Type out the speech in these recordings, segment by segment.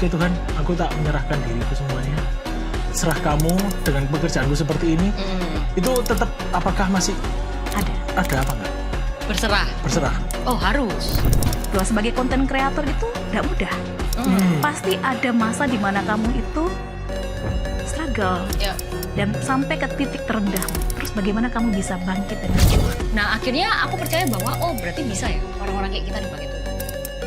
oke Tuhan, aku tak menyerahkan diriku semuanya. Serah kamu dengan pekerjaanku seperti ini. Itu tetap apakah masih ada apa enggak? Berserah. Oh, harus. Loh, sebagai konten kreator itu nggak mudah. Pasti ada masa di mana kamu itu struggle dan sampai ke titik terendah. Terus bagaimana kamu bisa bangkit dan berjuang? Nah, akhirnya aku percaya bahwa oh berarti bisa ya orang-orang kayak kita dipakai Tuhan.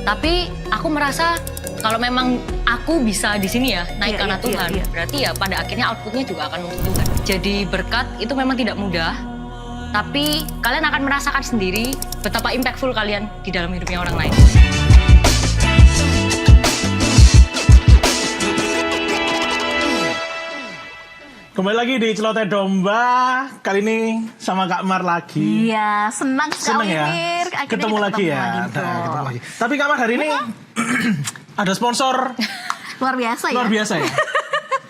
Tapi aku merasa kalau memang aku bisa di sini ya naik karena Tuhan, berarti ya pada akhirnya outputnya juga akan untuk Tuhan. Jadi berkat itu memang tidak mudah, tapi kalian akan merasakan sendiri betapa impactful kalian di dalam hidupnya orang lain. Kembali lagi di Celoteh Domba, kali ini sama Kak Mar lagi. Iya, senang sekali ya, Mir. Akhirnya ketemu kita lagi ya. Ketemu lagi. Tapi Kak Mar hari ini ada sponsor luar biasa ya. Luar biasa ya.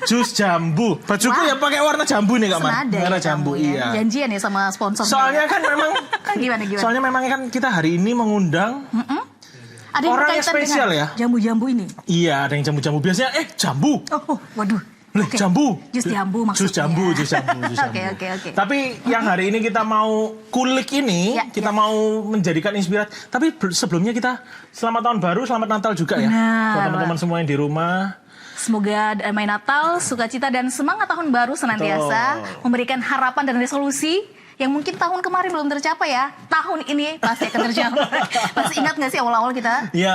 Jus jambu. Bajuku ya pakai warna jambu nih Kak Mar. Senada Warna ya jambu, kamu ya. iya. Janjian ya sama sponsor. Soalnya kan memang gimana? Soalnya memang kan kita hari ini mengundang ada yang orang yang berkaitan spesial dengan ya. Jambu-jambu ini. Iya, ada yang jambu-jambu. Biasanya jambu. Oh, waduh. Okay. Jambu. Jus jambu maksudnya. Jus jambu. Oke. Tapi yang hari ini kita mau kulik ini, kita mau menjadikan inspirasi. Tapi sebelumnya kita selamat tahun baru, selamat Natal juga ya. Buat teman-teman semua yang di rumah. Semoga damai Natal, sukacita dan semangat tahun baru senantiasa memberikan harapan dan resolusi yang mungkin tahun kemarin belum tercapai ya. Tahun ini pasti akan tercapai. Masih ingat nggak sih awal-awal kita? Ya,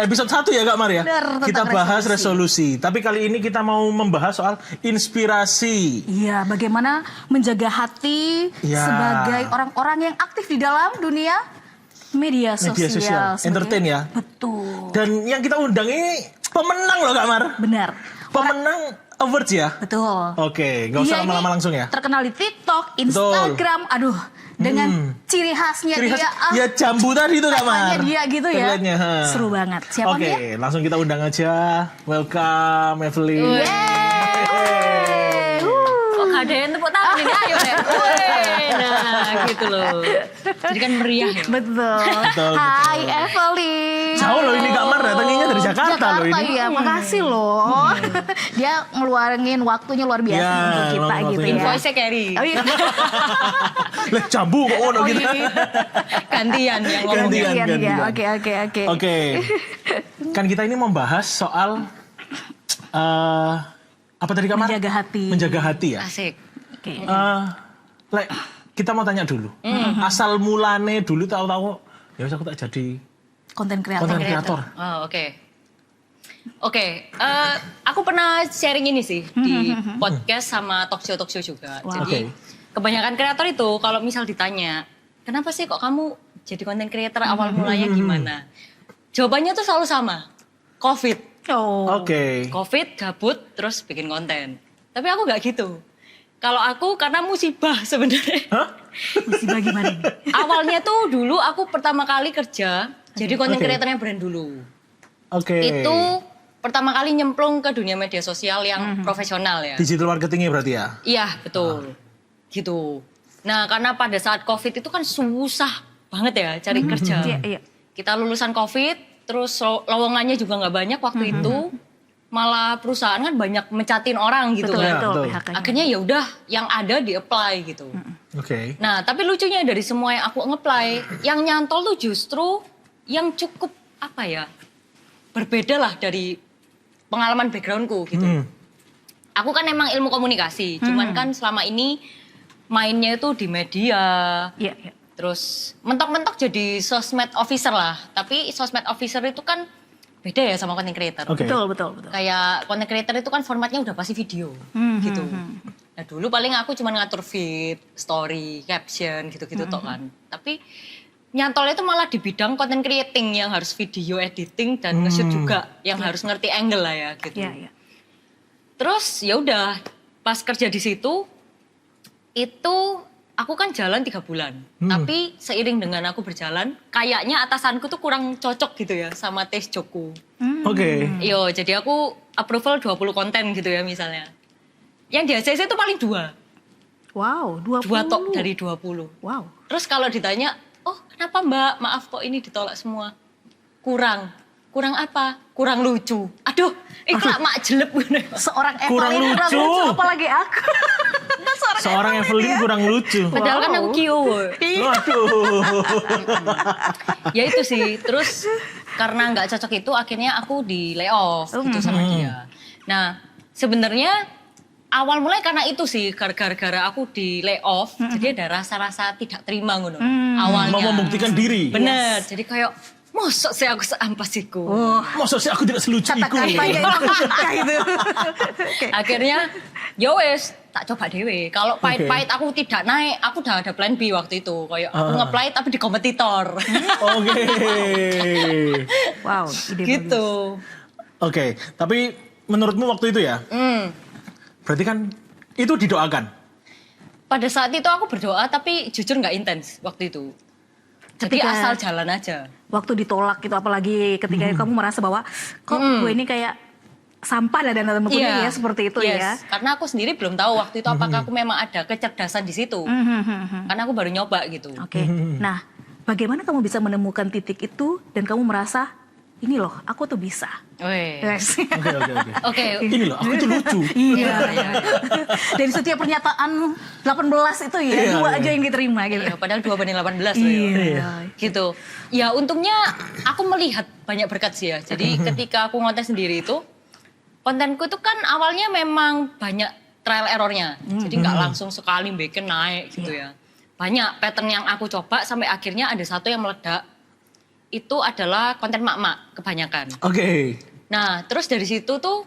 episode 1 ya Kak Mar ya. Benar, kita bahas resolusi. Tapi kali ini kita mau membahas soal inspirasi. Iya, bagaimana menjaga hati sebagai orang-orang yang aktif di dalam dunia media sosial. Entertain ya. Betul. Dan yang kita undang ini pemenang loh Kak Mar. Benar. Pemenang awards ya? Betul. Oke, gak usah lama-lama langsung ya. Terkenal di TikTok, Instagram, aduh, dengan ciri khasnya dia. Ya jambu tadi itu Kak Mar. Dia gitu ya. Seru banget. Siapa dia? Oke, langsung kita undang aja. Welcome Evelyn. Kok gak ada yang tepuk tangan ini? Ayo ya. Nah, gitu loh. Jadi kan meriah ya. Betul. Hai Evelyn. Jauh loh ini Kak Mar, datangnya dari Jakarta loh ini. Iya, makasih loh. Dia ngeluarin waktunya luar biasa untuk kita gitu ya. Invoice-nya carry. Oh, iya. Lah jambu kok ono gitu. Gantian yang ngomongnya. Gantian. Oke. Kan kita ini membahas soal apa tadi Kak Mar? Menjaga hati ya. Asik. Oke. Kita mau tanya dulu. Asal mulane dulu tahu-tahu ya aku tak jadi konten kreator. Oh, Oke, aku pernah sharing ini sih di podcast sama talk show juga. Wow. Jadi kebanyakan kreator itu kalau misal ditanya, kenapa sih kok kamu jadi konten kreator awal mulanya gimana? Jawabannya tuh selalu sama, COVID. COVID, gabut, terus bikin konten. Tapi aku nggak gitu. Kalau aku karena musibah sebenarnya. Musibah gimana nih? Awalnya tuh dulu aku pertama kali kerja jadi konten kreatornya brand dulu. Itu pertama kali nyemplung ke dunia media sosial yang profesional ya. Digital marketingnya berarti ya? Iya betul. Gitu. Nah karena pada saat COVID itu kan susah banget ya cari kerja. Kita lulusan COVID, terus lowongannya juga nggak banyak waktu itu. Malah perusahaan kan banyak mencatin orang gitu kan. Betul. Akhirnya ya udah yang ada di-apply gitu. Nah, tapi lucunya dari semua yang aku nge-apply, yang nyantol tuh justru yang cukup apa ya? Berbeda lah dari pengalaman backgroundku gitu. Aku kan emang ilmu komunikasi, cuman kan selama ini mainnya itu di media. Terus mentok-mentok jadi sosmed officer lah. Tapi sosmed officer itu kan beda ya sama content creator. Betul. Kayak content creator itu kan formatnya udah pasti video gitu. Nah dulu paling aku cuma ngatur feed, story, caption gitu-gitu toh kan. Tapi nyantolnya itu malah di bidang content creating yang harus video editing dan nge-shoot juga. Yang harus ngerti angle lah ya gitu. Terus ya udah pas kerja di situ itu aku kan jalan 3 bulan, tapi seiring dengan aku berjalan, kayaknya atasanku tuh kurang cocok gitu ya sama taste jokku. Yo, jadi aku approval 20 konten gitu ya misalnya. Yang di ACC itu paling 2. Wow, 20. 2 tok dari 20. Wow. Terus kalau ditanya, oh kenapa Mbak, maaf kok ini ditolak semua. Kurang kurang apa? Kurang lucu. Aduh, itu lah mak jelek bener. Seorang Kurang Evelyn lucu. apalagi aku. Seorang Evelyn kurang lucu. Padahal kan aku cute. Waduh. Ya itu sih. Terus karena nggak cocok itu akhirnya aku di layoff gitu sama dia. Nah sebenarnya awal mulai karena itu sih gara-gara aku di layoff. Jadi ada rasa-rasa tidak terima ngono. Awalnya. Mau membuktikan diri. Bener. Jadi kayak mosok sih aku seampasiku. Masa sih aku tidak selucu iku. Kata-kata yang aku suka itu. Akhirnya ya wes tak coba dewe. Kalau pahit-pahit aku tidak naik, aku udah ada plan B waktu itu. Kayak aku nge-play tapi di kompetitor. Oke. Wow, ide Gitu. Oke, tapi menurutmu waktu itu ya? Berarti kan itu didoakan. Pada saat itu aku berdoa tapi jujur nggak intens waktu itu. Jadi Ketika- asal jalan aja. Waktu ditolak gitu, apalagi ketika kamu merasa bahwa kok gue ini kayak sampah dan tanda kutip ya seperti itu Yes. ya. Karena aku sendiri belum tahu waktu itu apakah aku memang ada kecerdasan di situ. Karena aku baru nyoba gitu. Oke. Nah, bagaimana kamu bisa menemukan titik itu dan kamu merasa ini loh, aku tuh bisa. Weh. Yes. Oke. Ini loh, aku tuh lucu. Iya, iya. Dari setiap pernyataan 18 itu ya, Iya, dua iya. aja yang diterima gitu. Iya, padahal 2 banding 18 loh ya. Iya. Gitu. Ya untungnya aku melihat banyak berkat sih ya. Jadi ketika aku ngonten sendiri itu, kontenku itu kan awalnya memang banyak trial errornya. Jadi nggak langsung sekali bikin naik gitu ya. Banyak pattern yang aku coba sampai akhirnya ada satu yang meledak. Itu adalah konten mak-mak kebanyakan. Oke. Nah terus dari situ tuh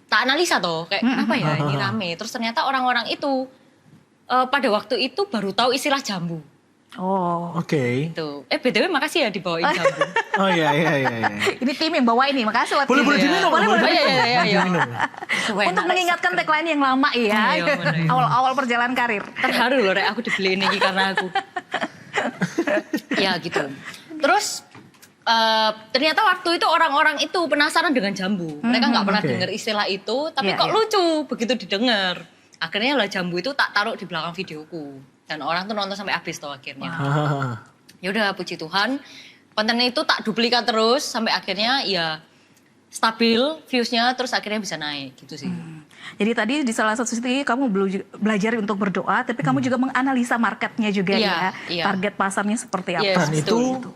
tak analisa tuh kayak kenapa ya ini rame. Terus ternyata orang-orang itu pada waktu itu baru tahu istilah jambu. Oh. Oke. Tuh. BTW makasih ya dibawain jambu. Oh iya. Ini tim yang bawa ini, makasih buat Boleh tim. diminum. Boleh, boleh. iya. Diminum. Untuk mengingatkan tagline yang lama ya, Iya, bener. awal-awal perjalanan karir. Terharu loh Rek, aku dibeliin ini karena aku. Ya gitu. Terus ternyata waktu itu orang-orang itu penasaran dengan jambu. Mereka nggak pernah Oke. dengar istilah itu, tapi Iya, kok iya. lucu begitu didengar. Akhirnya lah jambu itu tak taruh di belakang videoku. Dan orang tuh nonton sampai habis tuh akhirnya. Ya udah puji Tuhan, kontennya itu tak duplikat terus sampai akhirnya ya stabil viewsnya, terus akhirnya bisa naik gitu sih. Jadi tadi di salah satu titik kamu belajar untuk berdoa, tapi kamu juga menganalisa marketnya juga Iya, ya, iya. target pasarnya seperti apa. Yes. Dan itu Betul.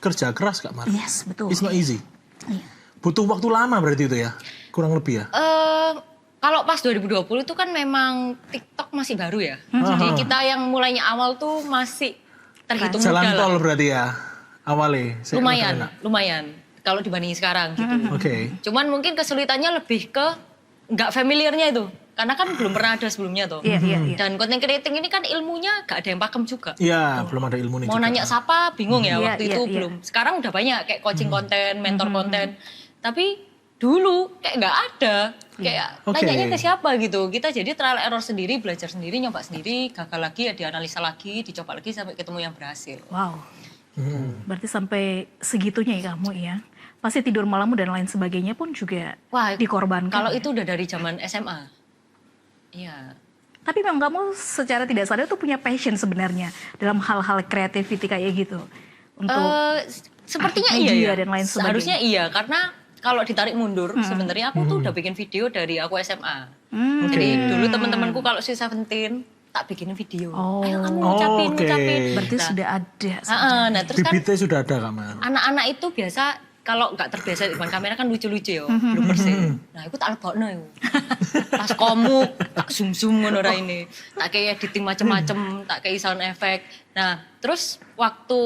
kerja keras Kak Mar. Yes, betul. It's not easy. Iya. Butuh waktu lama berarti itu ya? Kurang lebih ya? Kalau pas 2020 itu kan memang TikTok masih baru ya. Jadi kita yang mulainya awal tuh masih terhitung Jalan muda lah. tol berarti ya? Awalnya? Lumayan. Kalau dibandingin sekarang gitu. Oke. Cuman mungkin kesulitannya lebih ke nggak familiarnya itu. Karena kan belum pernah ada sebelumnya tuh. Iya. Dan content creating ini kan ilmunya gak ada yang pakem juga. Iya, belum ada ilmunya Mau juga. nanya siapa bingung ya Iya, waktu iya, itu iya. belum. Sekarang udah banyak kayak coaching konten, mentor konten. Tapi dulu kayak nggak ada. Kayak Oke. nanyanya ke siapa gitu. Kita jadi trial error sendiri, belajar sendiri, nyoba sendiri, gagal lagi, ya dianalisa lagi, dicoba lagi sampai ketemu yang berhasil. Wow. Berarti sampai segitunya ya kamu ya. Pasti tidur malammu dan lain sebagainya pun juga dikorbankan. Kalau ya? itu udah dari zaman SMA. Iya. Tapi memang kamu secara tidak sadar tuh punya passion sebenarnya dalam hal-hal creativity kayak gitu. Untuk Sepertinya media iya ya. dan lain sebagainya. Seharusnya iya karena kalau ditarik mundur sebenarnya aku tuh udah bikin video dari aku SMA. Jadi dulu teman-temanku kalau si Seventeen tak bikinin video. Oh. Ayo kamu Oke. ngucapin. berarti Nah, sudah ada. Nah terus kan Bibitnya sudah ada Kak Mar. anak-anak itu biasa kalau nggak terbiasa di depan kamera kan lucu-lucu ya, belum persen. Nah, aku tak lebokno yo. Pas komuk, tak zoom ngono ra ini. Tak kayak editing macem-macem, tak kayak sound effect. Nah, terus waktu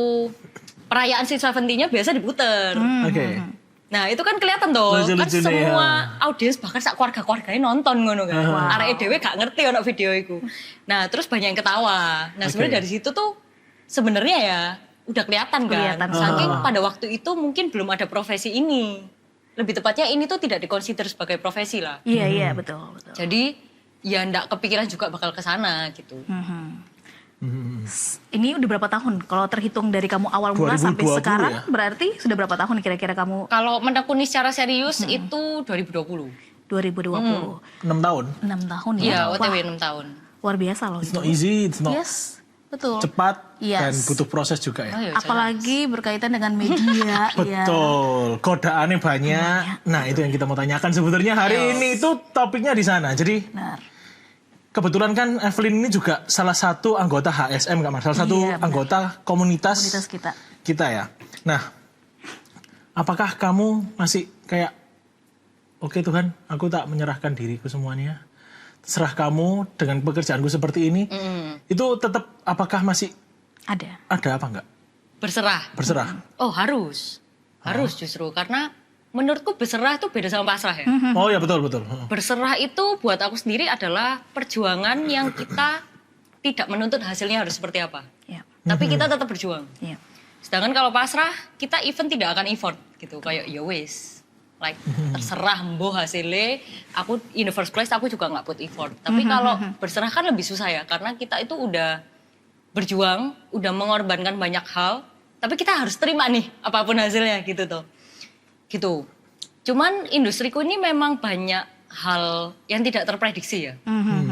perayaan si Seventeen-nya biasa diputer. Oke. Nah, itu kan kelihatan tuh, kan Lucu-lucunya, semua ya. audiens bahkan sak keluarga-keluarganya nonton ngono kan. Arek dhewe gak ngerti ono video iku. Nah, terus banyak yang ketawa. Nah, sebenarnya dari situ tuh sebenarnya ya udah kelihatan kan. Kelihatan. Saking pada waktu itu mungkin belum ada profesi ini. Lebih tepatnya ini tuh tidak dikonsider sebagai profesi lah. Iya, betul. Jadi ya ndak kepikiran juga bakal ke sana gitu. Ini udah berapa tahun? Kalau terhitung dari kamu awal mula 2020 sampai sekarang, ya? berarti sudah berapa tahun kira-kira kamu Kalau menekuni secara serius itu 2020. 2020? 6 tahun. 6 tahun ya? Iya, Wah, OTW 6 tahun. luar biasa loh. It's not easy, it's not. Yes. Betul. cepat Yes. dan butuh proses juga ya. Oh, iya, jelas. Apalagi berkaitan dengan media. ya. Betul, godaannya banyak. Nah, itu yang kita mau tanyakan sebetulnya hari ini itu topiknya di sana. Jadi Benar. kebetulan kan Evelyn ini juga salah satu anggota HSM, Kak Mar, salah satu Iya, benar. anggota komunitas Komunitas kita. ya. Nah, apakah kamu masih kayak, oke Tuhan, aku tak menyerahkan diriku semuanya, terserah kamu dengan pekerjaanku seperti ini, itu tetap apakah masih Ada. ada apa enggak? Berserah. Berserah. Oh harus justru karena menurutku berserah itu beda sama pasrah ya. Oh ya betul. Berserah itu buat aku sendiri adalah perjuangan yang kita tidak menuntut hasilnya harus seperti apa. Ya. Tapi kita tetap berjuang. Ya. Sedangkan kalau pasrah, kita even tidak akan effort gitu. Kayak ya wis, like terserah mboh hasilnya, aku in the first place aku juga nggak put effort. Tapi kalau berserah kan lebih susah ya, karena kita itu udah berjuang, udah mengorbankan banyak hal, tapi kita harus terima nih apapun hasilnya gitu tuh. Gitu. Cuman industriku ini memang banyak hal yang tidak terprediksi ya.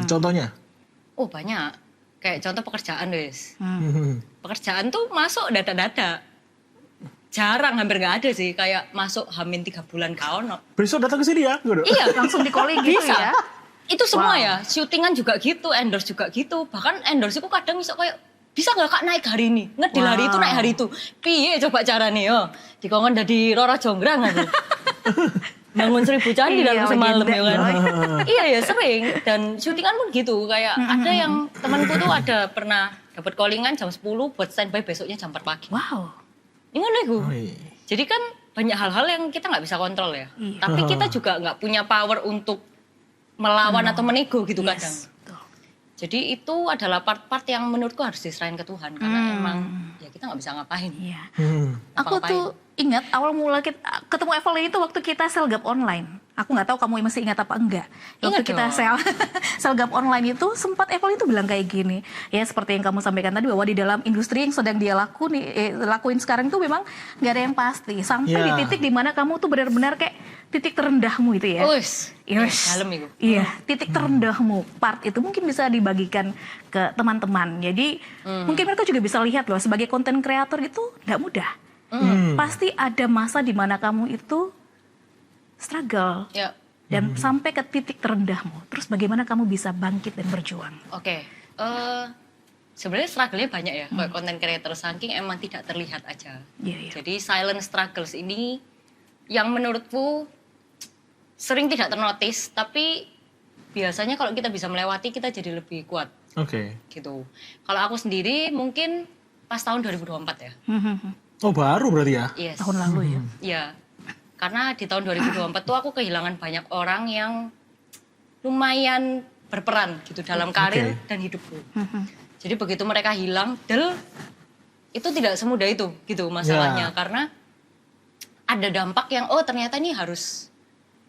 Contohnya? Oh banyak. Kayak contoh pekerjaan wis. Hmm. Pekerjaan tuh masuk data-data. Jarang, hampir nggak ada sih. Kayak masuk hamin 3 bulan kaono. Besok datang ke sini ya? Iya, Langsung di calling gitu bisa. ya. Itu semua Wow. ya. Syutingan juga gitu, endorse juga gitu. Bahkan endorse itu kadang bisa kayak, bisa nggak kak naik hari ini? Ngedil hari itu, naik hari itu. Piye coba caranya yo? Dikongkon dari Roro Jonggrang aku. Bangun 1000 candi dalam semalam ya kan. Iya ya sering. Dan syutingan pun gitu. Kayak ada yang temanku tuh ada pernah dapat callingan jam 10 buat standby besoknya jam 4 pagi. Wow. Ingat gue. Oh, iya. Jadi kan banyak hal-hal yang kita nggak bisa kontrol ya. Iya. Tapi kita juga nggak punya power untuk melawan atau menego gitu kadang. Yes. Betul. Jadi itu adalah part-part yang menurutku harus diserahin ke Tuhan. Karena emang ya kita nggak bisa ngapain. Iya. Hmm. Aku tuh ingat awal mula kita ketemu Evelyn itu waktu kita selgap online. Aku nggak tahu kamu masih ingat apa enggak. Waktu Ingat kita dong. selgap online itu sempat Evelyn itu bilang kayak gini. Ya seperti yang kamu sampaikan tadi bahwa di dalam industri yang sedang dia lakuin sekarang itu memang nggak ada yang pasti. Sampai di Ya. titik dimana kamu tuh benar-benar kayak titik terendahmu itu ya. Us, Yes. dalam itu. Iya, titik terendahmu. Part itu mungkin bisa dibagikan ke teman-teman. Jadi mungkin mereka juga bisa lihat loh sebagai konten kreator itu nggak mudah. Pasti ada masa di mana kamu itu struggle Ya, dan sampai ke titik terendahmu. Terus bagaimana kamu bisa bangkit dan berjuang? oke. Sebenarnya struggle-nya banyak ya. Kayak content creator saking emang tidak terlihat aja. Iya, iya. Jadi silent struggles ini yang menurutku sering tidak ternotis, tapi biasanya kalau kita bisa melewati kita jadi lebih kuat Oke. gitu. Kalau aku sendiri mungkin pas tahun 2024 ya. Oh baru berarti ya? Yes. Tahun lalu ya. Iya. Karena di tahun 2024 tuh aku kehilangan banyak orang yang lumayan berperan gitu dalam karir dan hidupku. Jadi begitu mereka hilang, itu tidak semudah itu gitu masalahnya. Karena ada dampak yang ternyata ini harus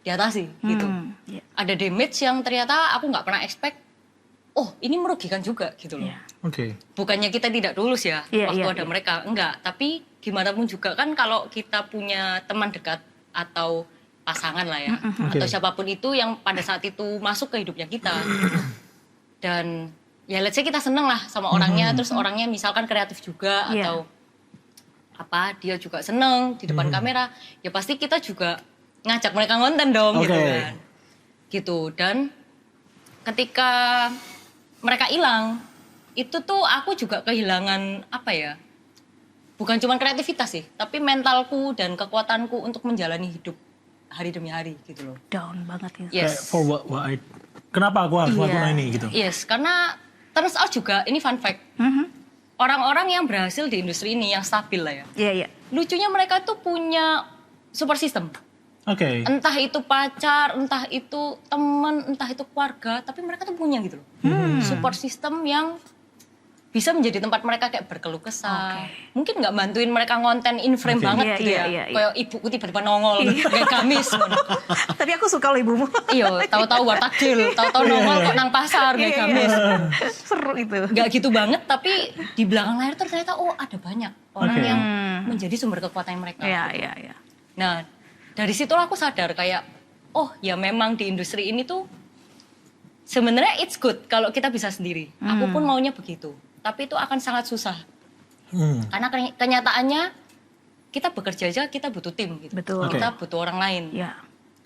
diatasi gitu. Iya. Ada damage yang ternyata aku nggak pernah expect. Oh ini merugikan juga gitu loh. Iya. Oke. Bukannya kita tidak tulus ya Iya, waktu iya, ada iya. mereka, enggak. Tapi gimana pun juga kan kalau kita punya teman dekat atau pasangan lah ya, atau Oke. siapapun itu yang pada saat itu masuk ke hidupnya kita. Dan ya let's say kita seneng lah sama orangnya, terus orangnya misalkan kreatif juga Iya. atau apa, dia juga seneng di depan kamera, ya pasti kita juga ngajak mereka ngonten dong gitu Oke. kan. Gitu, dan ketika mereka hilang, itu tuh aku juga kehilangan apa ya, bukan cuma kreativitas sih, tapi mentalku dan kekuatanku untuk menjalani hidup hari demi hari gitu loh. Down banget ya. Kayak Yes. for what kenapa aku harus Iya. melakukan ini gitu? Yes, karena turns out juga, ini fun fact, orang-orang yang berhasil di industri ini yang stabil lah ya, Iya, iya. lucunya mereka tuh punya support system. Oke. Entah itu pacar, entah itu teman, entah itu keluarga, tapi mereka tuh punya gitu loh. Support system yang bisa menjadi tempat mereka kayak berkeluh kesah. Mungkin nggak bantuin mereka ngonten in frame Oke. banget Iya, gitu iya, ya. iya, iya. Kayak ibuku tiba-tiba nongol, kayak gamis. Tapi aku suka loh ibumu. Iya, tahu-tahu wartagil, tahu-tahu nongol kok nang pasar kayak Iya, gamis. Seru itu. Nggak gitu banget, tapi di belakang layar tuh ternyata ada banyak orang Oke. yang menjadi sumber kekuatan mereka. Iya, iya, iya. Nah, dari situlah aku sadar kayak, oh ya memang di industri ini tuh sebenarnya it's good kalau kita bisa sendiri. Aku pun maunya begitu. tapi itu akan sangat susah. Hmm. Karena kenyataannya kita bekerja aja kita butuh tim gitu. Betul. Kita butuh orang lain. Ya.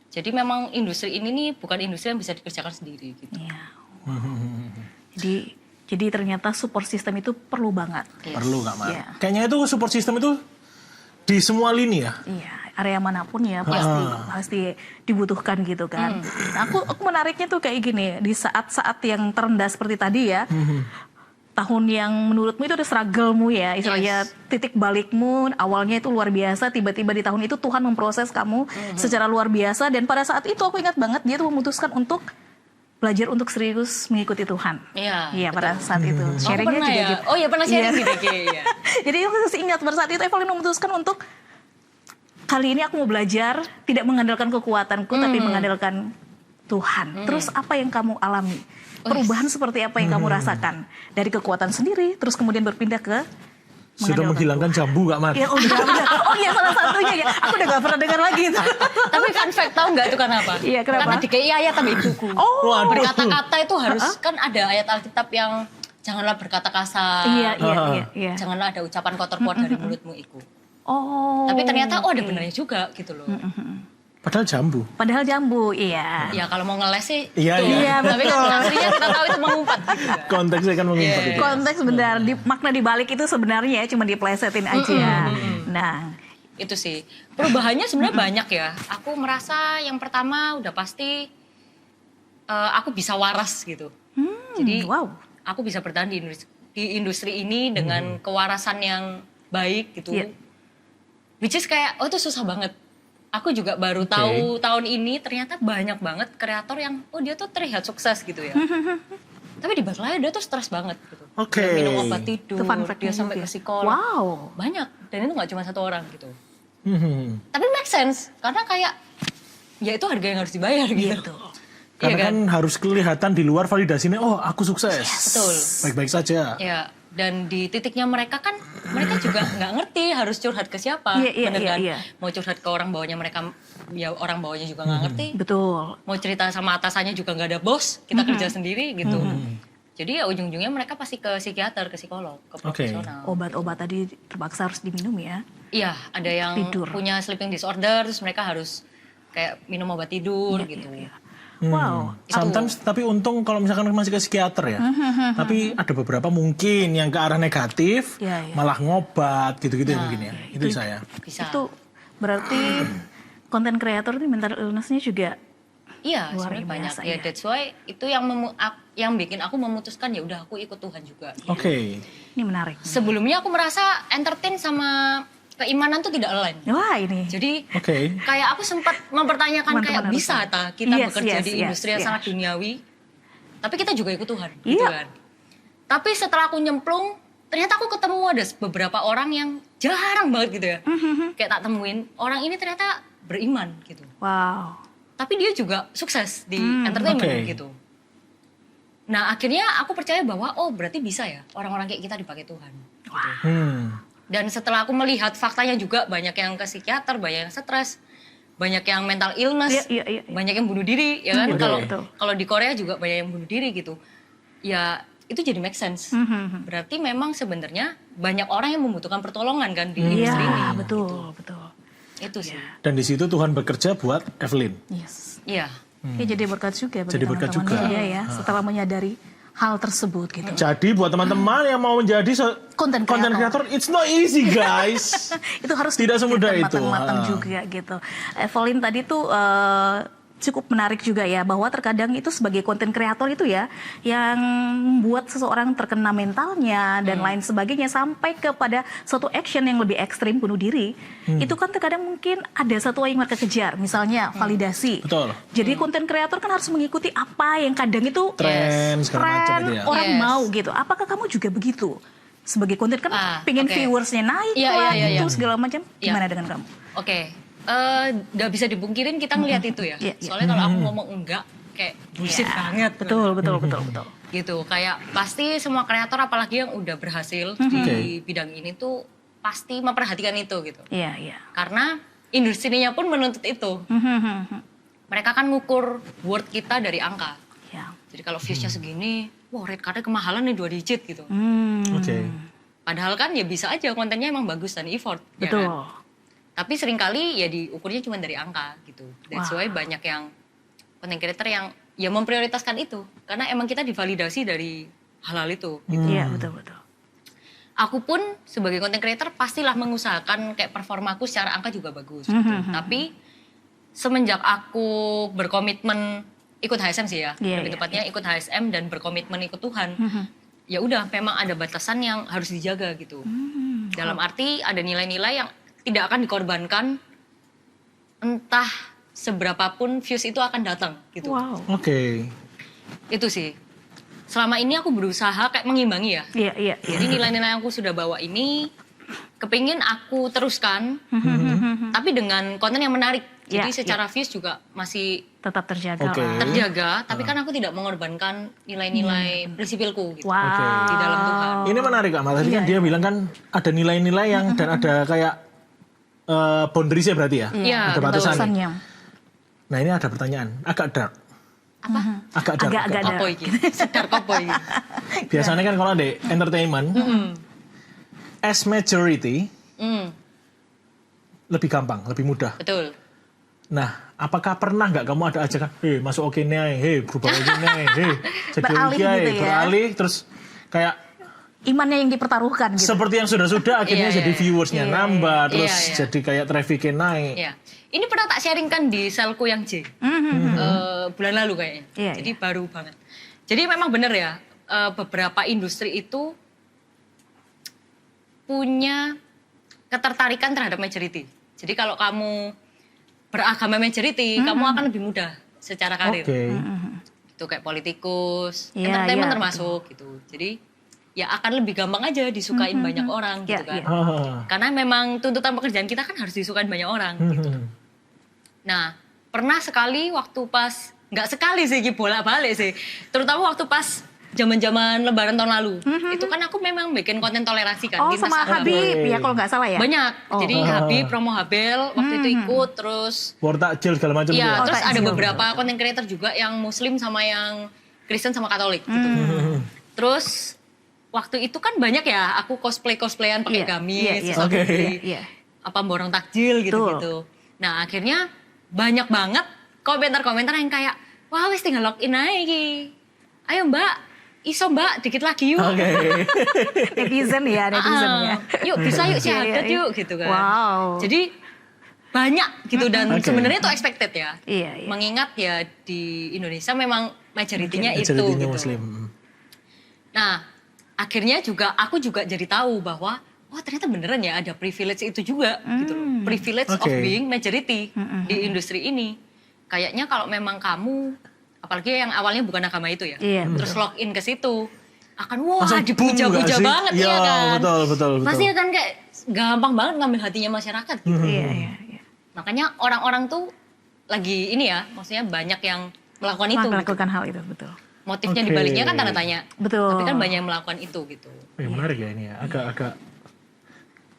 Jadi memang industri ini nih bukan industri yang bisa dikerjakan sendiri gitu. Ya. Jadi ternyata support system itu perlu banget. Yes. Perlu Kak Mar. Iya. Kayaknya itu support system itu di semua lini ya. Iya, area manapun ya pasti dibutuhkan gitu kan. Nah, aku menariknya tuh kayak gini, di saat-saat yang terendah seperti tadi ya. Tahun yang menurutmu itu ada struggle-mu ya, istilahnya titik balikmu awalnya itu luar biasa, tiba-tiba di tahun itu Tuhan memproses kamu secara luar biasa, dan pada saat itu aku ingat banget dia tuh memutuskan untuk belajar untuk serius mengikuti Tuhan. Iya. Pada saat itu. Sharingnya pernah juga ya? gitu. Oh ya pernah sharing Iya. di DG ya. Jadi aku masih ingat pada saat itu Evelyn memutuskan untuk kali ini aku mau belajar tidak mengandalkan kekuatanku tapi mengandalkan Tuhan. Terus apa yang kamu alami? Perubahan seperti apa yang kamu rasakan dari kekuatan sendiri terus kemudian berpindah ke Sudah menghilangkan jambu Kak Mar. Ya udah. Oh iya salah satunya ya. Aku udah gak pernah dengar lagi itu. Tapi fun fact tahu nggak itu karena apa? Iya, kenapa? Karena DKI ayat sama ibuku. Oh. Waduh. Berkata-kata itu harus kan ada ayat Alkitab yang janganlah berkata kasar. Iya. Janganlah ada ucapan kotor keluar dari mulutmu itu. Oh. Tapi ternyata ada benernya juga gitu loh. Padahal jambu. Padahal jambu, iya. Ya kalau mau ngeles sih. Iya, tuh. iya. Tapi kan betul. aslinya kita tahu itu mengumpat. Gitu. Konteksnya kan mengumpat itu. Konteks benar, makna dibalik itu sebenarnya cuma diplesetin aja. Nah, Itu sih. Perubahannya sebenarnya banyak ya. Aku merasa yang pertama udah pasti aku bisa waras gitu. Jadi wow. aku bisa bertahan di industri ini dengan kewarasan yang baik gitu. Iya. Which is kayak, oh itu susah banget. Aku juga baru tahu tahun ini ternyata banyak banget kreator yang, oh dia tuh terlihat sukses gitu ya. Tapi di balik layar dia tuh stres banget gitu. Oke. Dia minum obat tidur, Itu fun fact-nya dia sampai juga. ke psikolog. Wow. Banyak, dan itu gak cuma satu orang gitu. Hmm. Tapi make sense, karena kayak, ya itu harga yang harus dibayar gitu. Gitu. Karena Iya kan harus kelihatan di luar validasinya, oh aku sukses. Betul. Baik-baik saja. Ya, dan di titiknya mereka kan, mereka juga nggak ngerti harus curhat ke siapa. Iya, Bener kan? iya. Mau curhat ke orang bawahnya mereka, ya orang bawahnya juga nggak ngerti. Betul. Mau cerita sama atasannya juga nggak ada bos, kita kerja sendiri gitu. Jadi ya ujung-ujungnya mereka pasti ke psikiater, ke psikolog, ke profesional. Obat-obat tadi terpaksa harus diminum ya. Iya, ada yang Tidur. punya sleeping disorder, terus mereka harus kayak minum obat tidur gitu. Iya. Wow. Sometimes, tapi untung kalau misalkan masih ke psikiater ya. Tapi ada beberapa mungkin yang ke arah negatif, Iya, iya. malah ngobat gitu-gitu ya mungkin ya. Itu saya. Bisa. Itu berarti konten kreator ini mental illness-nya juga Iya, luar sebenarnya banyak. biasa, Ya, ya. that's why itu yang bikin aku memutuskan ya udah aku ikut Tuhan juga. Oke. ini menarik. Sebelumnya aku merasa entertain sama keimanan tuh tidak align. Wah ini. Jadi Oke. kayak aku sempat mempertanyakan kayak Teman-teman bisa harus ta kita Yes, bekerja yes, di yes, industri yang yes. sangat duniawi, tapi kita juga ikut Tuhan, gitu Iya. kan. Tapi setelah aku nyemplung, ternyata aku ketemu ada beberapa orang yang jarang banget gitu ya. Kayak tak temuin, orang ini ternyata beriman gitu. Wow. Tapi dia juga sukses di entertainment Oke. gitu. Nah akhirnya aku percaya bahwa oh berarti bisa ya orang-orang kayak kita dipakai Tuhan. Dan setelah aku melihat faktanya juga banyak yang ke psikiater, banyak yang stres, banyak yang mental illness, Iya. banyak yang bunuh diri, ya kan? Betul. Kalau di Korea juga banyak yang bunuh diri gitu. Ya itu jadi make sense. Berarti memang sebenarnya banyak orang yang membutuhkan pertolongan kan di industri ini. Iya, betul. Itu sih. Dan di situ Tuhan bekerja buat Evelyn. Yes. Iya. Ya, jadi berkat juga bagi Jadi berkat teman-teman juga. media ya, setelah menyadari hal tersebut gitu. Jadi buat teman-teman yang mau menjadi Content content creator. creator, it's not easy guys. Itu harus Tidak semudah itu. matang-matang juga gitu. Evelyn tadi tuh cukup menarik juga ya, bahwa terkadang itu sebagai konten kreator itu ya yang membuat seseorang terkena mentalnya dan lain sebagainya sampai kepada suatu action yang lebih ekstrim, bunuh diri. Itu kan terkadang mungkin ada satu yang mereka kejar, misalnya validasi. Betul. Jadi konten kreator kan harus mengikuti apa yang kadang itu Tren segala macam itu ya. orang Yes. mau gitu. Apakah kamu juga begitu? Sebagai konten kan pengen oke. viewersnya naik Iya, lah, iya, itu iya. segala macam. Iya. Gimana dengan kamu? Oke, nggak bisa dipungkirin kita ngelihat itu ya. Iya, iya. Soalnya kalau aku ngomong enggak, kayak bullshit Iya, banget. Betul. Gitu, kayak pasti semua kreator apalagi yang udah berhasil di bidang ini tuh pasti memperhatikan itu gitu. Iya. Karena industrinya pun menuntut itu. Mereka kan ngukur worth kita dari angka. Ya. Jadi kalau viewsnya segini, wah red cardnya kemahalan nih 2 digit gitu. Oke. Padahal kan ya bisa aja kontennya emang bagus dan effort. Betul. Ya kan? Tapi seringkali ya diukurnya cuma dari angka gitu. That's why banyak yang content creator yang ya memprioritaskan itu. Karena emang kita divalidasi dari hal-hal itu. Gitu. Iya, betul-betul. Aku pun sebagai content creator pastilah mengusahakan kayak performaku secara angka juga bagus. Gitu. Tapi semenjak aku berkomitmen ikut HSM sih ya. Lebih tepatnya ikut HSM dan berkomitmen ikut Tuhan. Ya udah memang ada batasan yang harus dijaga gitu. Dalam arti ada nilai-nilai yang tidak akan dikorbankan entah seberapapun views itu akan datang gitu. Wow. Oke. Itu sih. Selama ini aku berusaha kayak mengimbangi ya. Iya. Jadi nilai-nilai yang aku sudah bawa ini kepingin aku teruskan tapi dengan konten yang menarik. Jadi secara views juga masih tetap terjaga. Oke. terjaga, tapi kan aku tidak mengorbankan nilai-nilai prinsipilku gitu. Wow. Di dalam Tuhan. Ini menarik Kak, tadi kan dia bilang kan ada nilai-nilai yang dan ada kayak boundariesnya berarti ya? Iya, Ada batasannya. Batasannya. Nah ini ada pertanyaan, agak dark. Apa? Agak dark. Agak dark. Kopoi gitu. Sedar kopoi gitu. Biasanya kan kalau ada entertainment, as majority lebih gampang, lebih mudah. Betul. Nah, apakah pernah nggak kamu ada ajakan, masuk oke nih, berubah oke nih, jadi Beralih oke, gitu ya. beralih, terus kayak Imannya yang dipertaruhkan gitu. seperti yang sudah-sudah akhirnya Iya, jadi iya. viewersnya nambah, terus Iya. jadi kayak trafficnya naik. Ya. Ini pernah tak sharingkan di selku yang J. Bulan lalu kayaknya. Iya, Jadi baru banget. Jadi memang benar ya, beberapa industri itu punya ketertarikan terhadap majority. Jadi kalau kamu beragama majority, kamu akan lebih mudah secara karir. Oke. Itu kayak politikus, Iya, entertainment iya, termasuk gitu. Jadi ya akan lebih gampang aja disukain banyak orang Iya, gitu kan. iya. Karena memang tuntutan pekerjaan kita kan harus disukain banyak orang gitu. Nah, pernah sekali waktu pas, nggak sekali sih, bolak-balik sih. Terutama waktu pas zaman-zaman lebaran tahun lalu. Itu kan aku memang bikin konten toleransi kan. Oh, lintas sama agama. Habib ya kalau nggak salah ya. Banyak. Oh. Jadi Habib, promo Habel, waktu itu ikut, terus War takjil segala macam. ya, gitu. terus ada takjil. beberapa content creator juga yang muslim sama yang Kristen sama Katolik gitu. Terus waktu itu kan banyak ya aku cosplayan pakai Iya, gamis, iya, iya. terus aku Oke. beli Iya. apa borong takjil gitu-gitu. Nah, akhirnya banyak banget komentar-komentar yang kayak, "Wah, wis tinggal login aja iki. Ayo, Mbak, iso Mbak, dikit lagi yuk." Oke. Netizen ya. Yuk bisa yuk Iya, syahadat iya. yuk gitu kan. Wow. Jadi banyak gitu dan Oke. sebenarnya itu expected ya. Iya, iya. Mengingat ya di Indonesia memang majority-nya itu Majority-nya gitu. muslim. Nah, akhirnya juga aku juga jadi tahu bahwa wah ternyata beneran ya ada privilege itu juga gitu loh. Privilege of Oke. being majority di industri ini. Kayaknya kalau memang kamu apalagi yang awalnya bukan agama itu ya. Iya, terus login ke situ akan wah Langsung boom dipuja-puja nggak sih? banget Iya, ya kan. betul. Pasti akan kayak gampang banget ngambil hatinya masyarakat gitu. Iya. Makanya orang-orang tuh lagi ini ya, maksudnya banyak yang melakukan itu. Gitu. Melakukan hal itu betul. Motifnya Oke. dibaliknya kan tanda tanya. Betul. Tapi kan banyak yang melakukan itu gitu. Menarik ya ini ya. Agak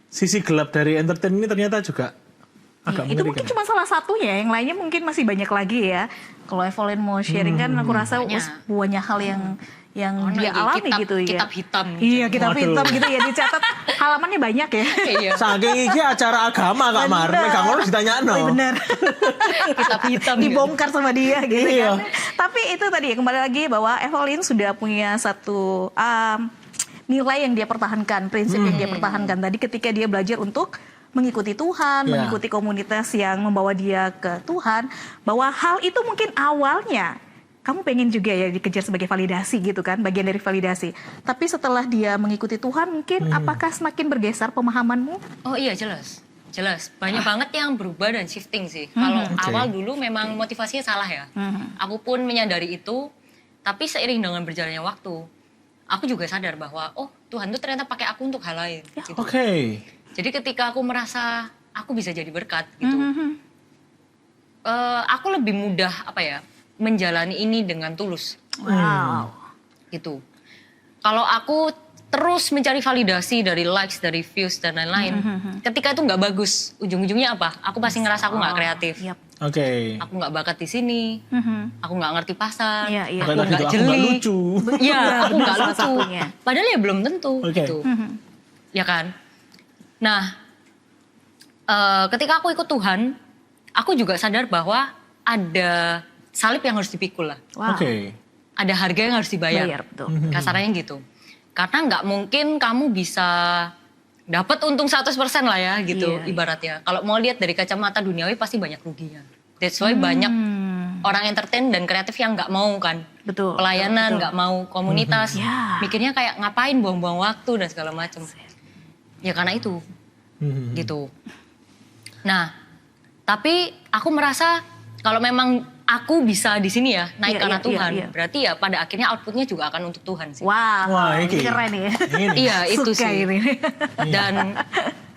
sisi gelap dari entertain ini ternyata juga agak Itu mungkin mengerikan. cuma salah satunya, yang lainnya mungkin masih banyak lagi ya. Kalau Evelyn mau sharing kan aku rasa Banyak. banyak hal yang Oh, dia lagi alami kitab- gitu ya. kitab hitam. Iya, kitab Waduh. hitam gitu ya, dicatat halamannya banyak ya. Iya, Saking iki acara agama Kak Mar, Bener. nek gak ngono ditanyakno. Oh, bener. kitab hitam. gitu. Dibongkar sama dia gitu Iya. kan. Tapi itu tadi kembali lagi bahwa Evelyn sudah punya satu nilai yang dia pertahankan, prinsip yang dia pertahankan tadi ketika dia belajar untuk mengikuti Tuhan, Ya. mengikuti komunitas yang membawa dia ke Tuhan, bahwa hal itu mungkin awalnya kamu pengen juga ya dikejar sebagai validasi gitu kan, bagian dari validasi. Tapi setelah dia mengikuti Tuhan, mungkin apakah semakin bergeser pemahamanmu? Oh iya jelas. Jelas. Banyak banget yang berubah dan shifting sih. Kalau Oke. awal dulu memang motivasinya salah ya. Aku pun menyadari itu. Tapi seiring dengan berjalannya waktu, aku juga sadar bahwa oh Tuhan tuh ternyata pakai aku untuk hal lain. Gitu. Oke. Jadi ketika aku merasa aku bisa jadi berkat gitu, aku lebih mudah menjalani ini dengan tulus Wow. gitu. Kalau aku terus mencari validasi dari likes, dari views dan lain-lain, ketika itu nggak bagus, ujung-ujungnya apa? Aku pasti ngerasa aku nggak kreatif. Yap. Oke. Aku nggak bakat di sini. Aku nggak ngerti pasar. Iya, iya. Aku Kayak tadi nggak tuh, aku nggak jeli. lucu. Iya, aku nggak salah lucu. satunya. Padahal ya belum tentu Oke. gitu. Ya kan? Nah, ketika aku ikut Tuhan, aku juga sadar bahwa ada salib yang harus dipikul lah. Wow. Oke. Ada harga yang harus dibayar. Bayar, betul. Kasarnya gitu. Karena nggak mungkin kamu bisa dapat untung 100% lah ya gitu Iya, iya. ibaratnya. Kalau mau lihat dari kacamata duniawi pasti banyak ruginya. That's why banyak orang entertain dan kreatif yang nggak mau kan. Betul. Pelayanan, betul. nggak mau komunitas. Ya. Mikirnya kayak ngapain buang-buang waktu dan segala macam. Ya karena itu gitu. Nah, tapi aku merasa kalau memang aku bisa di sini ya naik Iya, karena iya, Tuhan, iya. berarti ya pada akhirnya outputnya juga akan untuk Tuhan sih. Wah, Wah, ini keren ya. Ini. Iya itu Suka sih. ini. Dan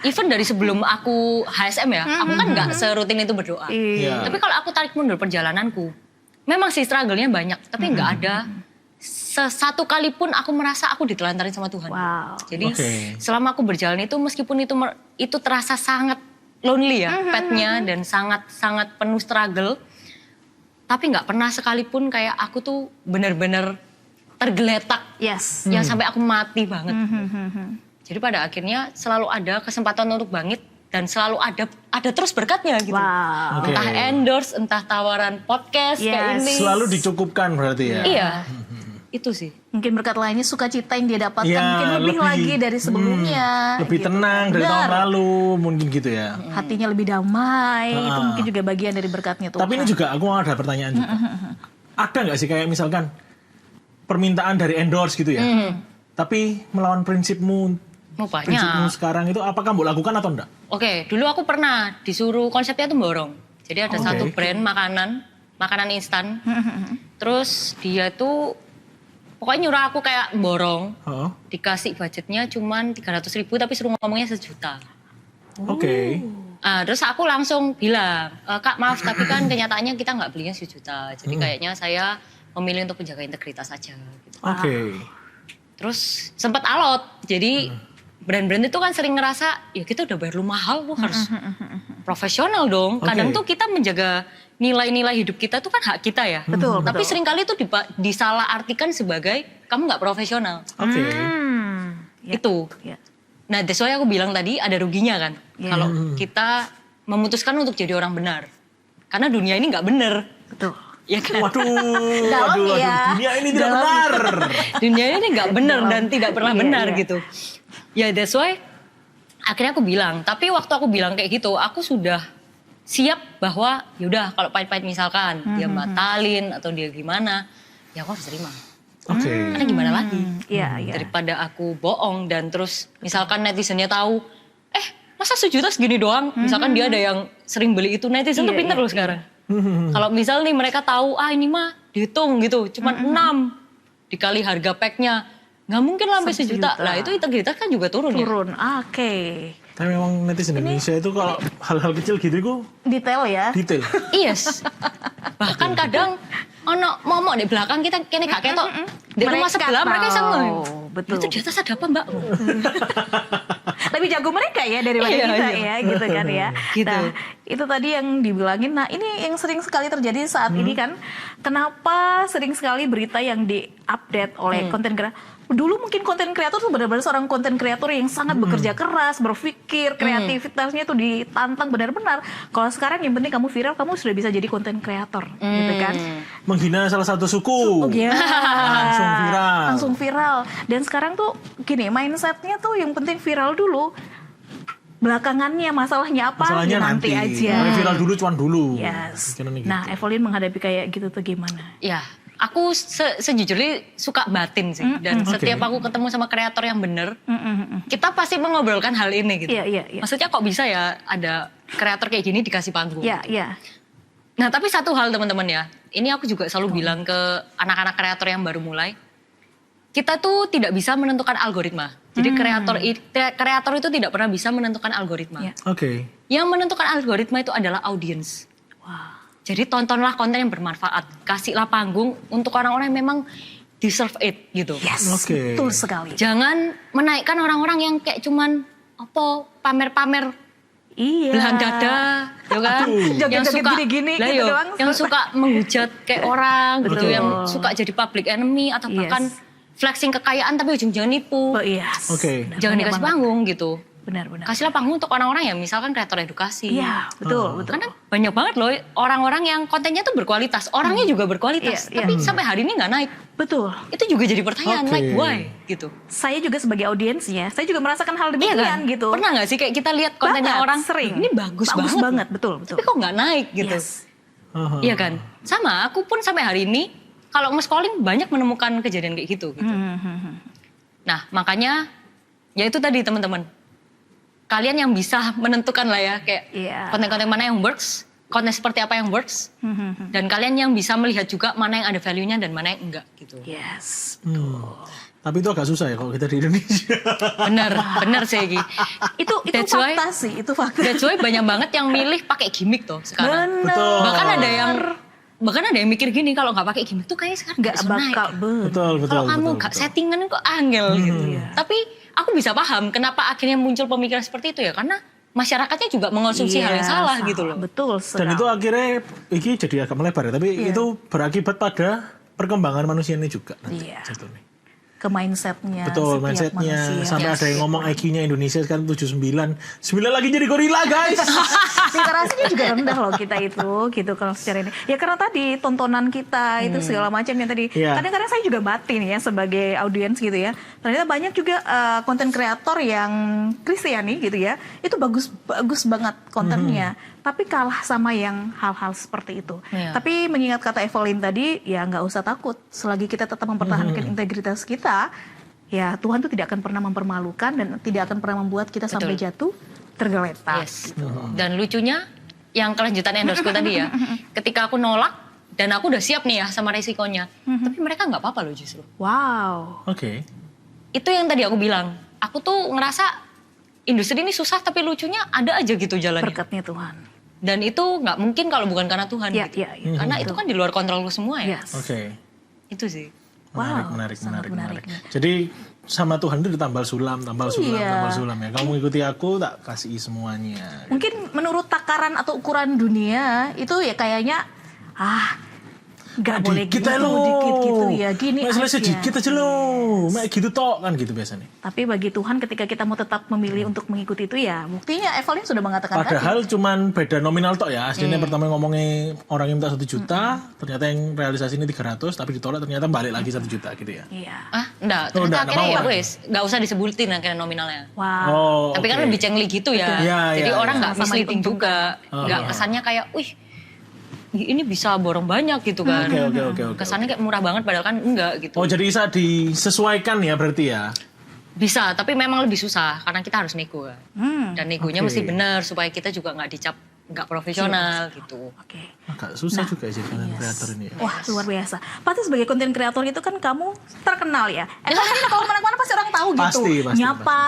even dari sebelum aku HSM ya, aku kan nggak serutin itu berdoa. Iya. Tapi kalau aku tarik mundur perjalananku, memang sih struggle-nya banyak, tapi nggak ada satu kali pun aku merasa aku ditelantarin sama Tuhan. Wow. Jadi Oke. selama aku berjalan itu meskipun itu terasa sangat lonely ya, petnya dan sangat penuh struggle, tapi nggak pernah sekalipun kayak aku tuh benar-benar tergeletak Yes. yang sampai aku mati banget. Jadi pada akhirnya selalu ada kesempatan untuk bangkit dan selalu ada terus berkatnya gitu. Wow. Oke. Entah endorse, entah tawaran podcast kayak Yes. ini. Selalu dicukupkan berarti ya. Iya, itu sih. Mungkin berkat lainnya sukacita yang dia dapatkan Ya, mungkin lebih lagi dari sebelumnya. Lebih gitu. tenang dari tahun Benar. lalu mungkin gitu ya. Hatinya lebih damai, itu mungkin juga bagian dari berkatnya Tuhan. Tapi ini juga aku ada pertanyaan juga. Ada nggak sih kayak misalkan permintaan dari endorse gitu ya. Tapi melawan prinsipmu Mau prinsipmu banyak. sekarang itu apakah kamu lakukan atau enggak? Oke, dulu aku pernah disuruh konsepnya tuh borong. Jadi ada Oke. satu brand makanan instan. Terus dia tuh pokoknya nyuruh aku kayak borong. Oh, Dikasih budgetnya cuman 300.000 tapi suruh ngomongnya 1 juta. oke. Terus aku langsung bilang, Kak maaf tapi kan kenyataannya kita nggak belinya 1 juta. Jadi kayaknya saya memilih untuk menjaga integritas aja. Gitu. Oke. Terus sempat alot. Jadi brand-brand itu kan sering ngerasa, ya kita udah bayar lu mahal, lu harus profesional dong. Kadang Oke. tuh kita menjaga nilai-nilai hidup kita tuh kan hak kita ya. Betul, Tapi betul. seringkali itu disalahartikan sebagai kamu nggak profesional. Oke. Ya. Itu. Ya. Nah, that's why aku bilang tadi ada ruginya kan. Iya. Kalau kita memutuskan untuk jadi orang benar. Karena dunia ini nggak benar. Betul. Ya kan? Waduh, Dalam waduh, ya. dunia ini tidak benar. Dunia ini nggak benar dan tidak pernah Iya, benar iya. gitu. Ya that's why akhirnya aku bilang. Tapi waktu aku bilang kayak gitu, aku sudah siap bahwa yaudah kalau pahit-pahit misalkan dia batalin atau dia gimana, ya aku harus terima. Oke. Karena gimana lagi? Iya, iya. Daripada aku bohong dan terus misalkan netizennya tahu, masa 1 juta segini doang? Misalkan dia ada yang sering beli itu, netizen tuh Iya, pintar iya, loh sekarang. Kalau misal nih mereka tahu, ini mah dihitung gitu, cuman 6 dikali harga packnya, nggak mungkin lah sampai 1 juta. 1 juta. Lah itu integritas kan juga turun ya. Turun. Oke. Tapi memang netizen Indonesia itu kalau hal-hal kecil gitu itu Detail ya. detail. Yes. Bahkan kadang ono momok di belakang kita kene gak ketok. Di rumah Mereka sebelah mereka tahu. sama. Betul. Itu di atas ada apa, Mbak? Lebih jago mereka ya daripada Iya, kita iya. ya gitu kan ya. Gitu. Nah itu tadi yang dibilangin. Nah ini yang sering sekali terjadi saat ini kan. Kenapa sering sekali berita yang di-update oleh konten kreator. Dulu mungkin konten kreator tuh benar-benar seorang konten kreator yang sangat bekerja keras, berpikir, kreativitasnya tuh ditantang benar-benar. Kalau sekarang yang penting kamu viral, kamu sudah bisa jadi konten kreator gitu kan. Menghina salah satu suku. Iya. Langsung viral. Langsung viral. Dan sekarang tuh gini, mindsetnya tuh yang penting viral dulu. Belakangannya masalahnya apa? Masalahnya ya nanti. aja. Yang viral dulu cuan dulu. Yes. Pikirannya gitu. Nah, Evelyn menghadapi kayak gitu tuh gimana? Ya, aku sejujurnya suka batin sih. Dan setiap aku ketemu sama kreator yang bener, kita pasti mengobrolkan hal ini gitu. Iya, iya, iya. Maksudnya kok bisa ya ada kreator kayak gini dikasih panggung. Iya, iya. Nah tapi satu hal teman-teman ya, ini aku juga selalu bilang ke anak-anak kreator yang baru mulai, kita tuh tidak bisa menentukan algoritma. Jadi kreator itu tidak pernah bisa menentukan algoritma. Iya. Oke. Yang menentukan algoritma itu adalah audiens. Wah. Jadi tontonlah konten yang bermanfaat, kasihlah panggung untuk orang-orang yang memang deserve it gitu. Yes, Oke. betul sekali. Jangan menaikkan orang-orang yang kayak cuman pamer-pamer Iya. belahan dada, ya kan? Joget-joget gini-gini lah gitu yo, doang. yang suka menghujat kayak orang gitu, Betul. yang suka jadi public enemy atau Yes. bahkan flexing kekayaan tapi ujung-ujungnya nipu. Oh iya. Oke. Jangan Banyak dikasih banget. panggung gitu. Benar-benar. Kasihlah panggung untuk orang-orang yang misalkan kreator edukasi. Iya, betul, betul. Karena banyak banget loh orang-orang yang kontennya tuh berkualitas, orangnya juga berkualitas, Iya, tapi iya. sampai hari ini nggak naik. Betul. Itu juga jadi pertanyaan, Oke. like why gitu. Saya juga sebagai audiensnya, saya juga merasakan hal Iya demikian kan? gitu. Pernah nggak sih kayak kita lihat kontennya Banget, orang, sering. ini bagus banget. betul, betul. Tapi kok nggak naik gitu. Yes. Aha. Iya kan? Sama, aku pun sampai hari ini kalau nge-scrolling banyak menemukan kejadian kayak gitu. Nah, makanya ya itu tadi teman-teman. Kalian yang bisa menentukan lah ya kayak Iya. konten-konten mana yang works, konten seperti apa yang works, dan kalian yang bisa melihat juga mana yang ada value-nya dan mana yang enggak gitu. Yes. Tapi itu agak susah ya kalau kita di Indonesia. Bener sih Gi. Itu That's why- fakta sih, itu fakta. That's why banyak banget yang milih pakai gimmick tuh sekarang. Bener. Betul. Bahkan ada yang mikir gini, kalau nggak pakai gimmick tuh kayaknya sekarang Nggak bisa naik. bakal Betul, betul. Kalau kamu betul, gak betul. settingan kok angel gitu. Tapi aku bisa paham kenapa akhirnya muncul pemikiran seperti itu ya, karena masyarakatnya juga mengonsumsi hal yang salah gitu loh. Betul Dan sekali. itu akhirnya, ini jadi agak melebar ya, tapi itu berakibat pada perkembangan manusia ini juga. nanti, Iya. jatuhnya. Ke mindsetnya. Betul, setiap mindsetnya. manusia. Sampai ada yang ngomong IQ-nya Indonesia sekarang 79. 9 lagi jadi gorila guys. Literasinya juga rendah loh kita itu gitu kalau secara ini. Ya karena tadi tontonan kita itu segala macam yang tadi. Iya. Kadang-kadang saya juga batin ya sebagai audiens gitu ya. Ternyata banyak juga konten kreator yang Kristiani gitu ya. Itu bagus banget kontennya. Tapi kalah sama yang hal-hal seperti itu. Iya. Tapi mengingat kata Evelyn tadi, ya nggak usah takut. Selagi kita tetap mempertahankan integritas kita, ya Tuhan tuh tidak akan pernah mempermalukan dan tidak akan pernah membuat kita sampai jatuh tergeletak. Yes. Dan lucunya yang kelanjutan endorseku tadi ya, ketika aku nolak dan aku udah siap nih ya sama resikonya, tapi mereka nggak apa-apa loh justru. Wow. Oke. Itu yang tadi aku bilang, aku tuh ngerasa industri ini susah tapi lucunya ada aja gitu jalannya. Berkatnya Tuhan. Dan itu nggak mungkin kalau bukan karena Tuhan Iya, gitu. iya, iya. Karena itu kan di luar kontrolku semua ya. Yes. Oke. Itu sih. Menarik, Wow, menarik, sangat menarik, menarik. Jadi sama Tuhan itu ditambal sulam, tambal sulam, Iya. tambal sulam ya. Kamu ikuti aku, tak kasih semuanya. Mungkin menurut takaran atau ukuran dunia itu ya kayaknya nggak boleh gitu, Dikit aja lo. dikit gitu ya, gini Masalah aja. sedikit aja lo. Mek gitu tok kan gitu biasanya. Tapi bagi Tuhan ketika kita mau tetap memilih untuk mengikuti itu ya, buktinya Evelyn sudah mengatakan Padahal cuman beda nominal tok ya. Aslinya pertama ngomongnya orang yang minta 1 juta, ternyata yang realisasi ini 300, tapi ditolak ternyata balik lagi 1 juta gitu ya. Iya. Enggak. Oh, Ternyata enggak akhirnya ya mau. wes, nggak usah disebutin akhirnya nominalnya. Wow. Oh, Tapi kan oke. lebih cengli gitu ya. Iya, Jadi iya, orang iya. nggak Sama-sama misleading diuntungkan. juga. Nggak kesannya kayak, wih ini bisa borong banyak gitu kan. Oke. Kesannya kayak murah banget padahal kan enggak gitu. Oh, jadi bisa disesuaikan ya berarti ya. Bisa, tapi memang lebih susah karena kita harus nego kan. Dan negonya Oke. mesti benar supaya kita juga nggak dicap nggak profesional gitu. Oke. Agak susah juga ya jadi konten kreator ini ya. Wah, luar biasa. Pasti sebagai konten kreator itu kan kamu terkenal ya. Evelyn ini kalau kemana-mana pasti orang tahu gitu. Pasti, Nyapa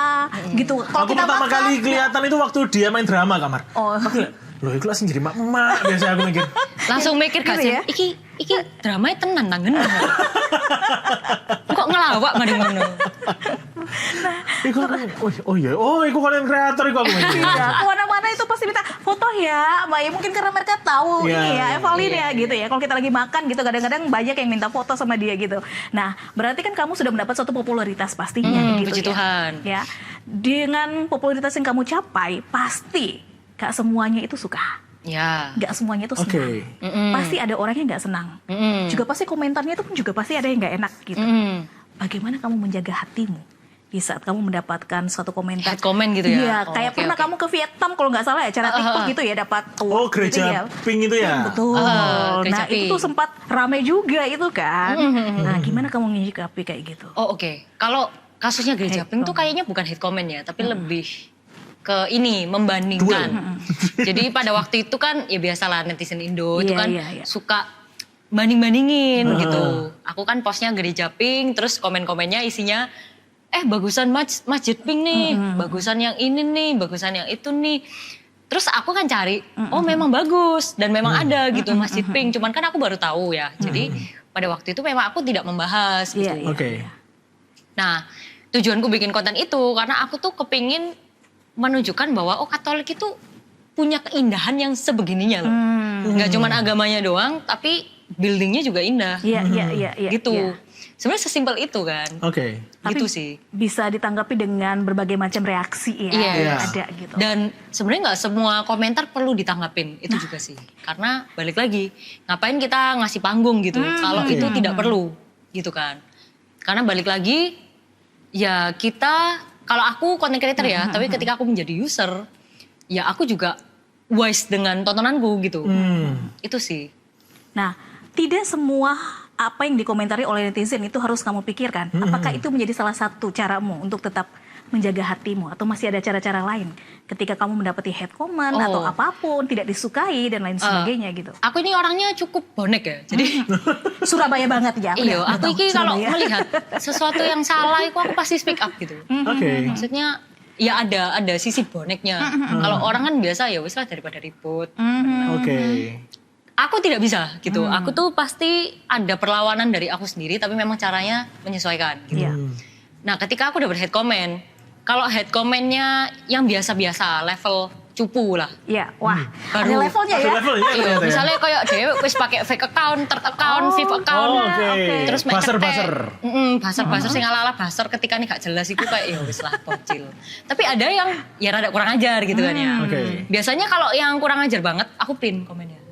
gitu. Kalau Aku kita pertama makan, kali kelihatan itu waktu dia main drama kamar. Oh. Aku liat, loh itu langsung jadi mak-mak biasanya aku mikir. Langsung mikir gak Gitu sih, ya? iki dramanya tenan tangan. Kok ngelawak nggak di mana? Iku aku, iku konten kreator iku aku mikir. Iya, kemana-mana itu pasti minta foto ya, Mbak. Ya mungkin karena mereka tahu Iya, ini ya, iya, Evelyn ya gitu ya. Kalau kita lagi makan gitu, kadang-kadang banyak yang minta foto sama dia gitu. Nah, berarti kan kamu sudah mendapat suatu popularitas pastinya gitu puji ya. Tuhan. Ya, dengan popularitas yang kamu capai, pasti gak semuanya itu suka. Ya. Gak semuanya itu senang. Oke. Pasti ada orang yang gak senang. Juga pasti komentarnya itu pun juga pasti ada yang gak enak gitu. Bagaimana kamu menjaga hatimu di saat kamu mendapatkan suatu komentar? Hate comment gitu ya? Iya, Oh, kayak oke, pernah oke. kamu ke Vietnam kalau nggak salah ya, acara TikTok gitu ya, dapat Oh, award gereja gitu ya. pink itu ya? Betul. Gereja Nah, itu Pink. tuh sempat rame juga itu kan. Nah, gimana kamu menyikapi kayak gitu? Oh oke. Kalau kasusnya gereja Hate pink tuh comment. kayaknya bukan hate comment ya, tapi lebih ke ini membandingkan. Jadi pada waktu itu kan ya biasalah netizen Indo itu Iya, kan iya, iya. suka banding-bandingin gitu. Aku kan postnya gereja pink, terus komen-komennya isinya bagusan masjid pink nih, bagusan yang ini nih, bagusan yang itu nih. Terus aku kan cari, oh memang bagus dan memang ada gitu masjid pink. Cuman kan aku baru tahu ya. Jadi pada waktu itu memang aku tidak membahas gitu. Iya, iya. Oke. Nah, tujuanku bikin konten itu karena aku tuh kepingin menunjukkan bahwa Katolik itu punya keindahan yang sebegininya loh. Nggak cuman agamanya doang, tapi buildingnya juga indah. Iya. Gitu. Iya. Sebenarnya sesimpel itu kan. Oke. Gitu Tapi sih. bisa ditanggapi dengan berbagai macam reaksi ya. Iya. Ada gitu. Dan sebenarnya nggak semua komentar perlu ditanggapin, itu juga sih. Karena balik lagi, ngapain kita ngasih panggung gitu, kalau itu tidak perlu gitu kan. Karena balik lagi, ya kita, kalau aku content creator ya, tapi ketika aku menjadi user, ya aku juga wise dengan tontonanku gitu. Itu sih. Nah, tidak semua apa yang dikomentari oleh netizen itu harus kamu pikirkan. Apakah itu menjadi salah satu caramu untuk tetap menjaga hatimu? Atau masih ada cara-cara lain ketika kamu mendapati hate comment atau apapun, tidak disukai dan lain sebagainya gitu? Aku ini orangnya cukup bonek ya, jadi Surabaya banget ya. iya, udah aku tahu, ini kalau Surabaya. melihat sesuatu yang salah, aku pasti speak up gitu. Oke. Maksudnya ya ada sisi boneknya. Kalau orang kan biasa ya wis lah daripada ribut. Oke. Aku tidak bisa gitu. Aku tuh pasti ada perlawanan dari aku sendiri, tapi memang caranya menyesuaikan. Gitu. Iya. Nah, ketika aku dapat hate comment, kalau hate commentnya yang biasa-biasa, level cupu lah. Iya, wah, ada Baru. levelnya ya. Ada levelnya Iya, ternyata ya? misalnya kayak dia wis pakai fake account, third account, fifth account. Oh, oke. Terus mek Buzzer-buzzer. Buzzer sing ala-ala buzzer ketika nih gak jelas itu kayak ya wis lah bocil. Tapi ada yang ya rada kurang ajar gitu kan ya. Oke. Biasanya kalau yang kurang ajar banget aku pin komennya.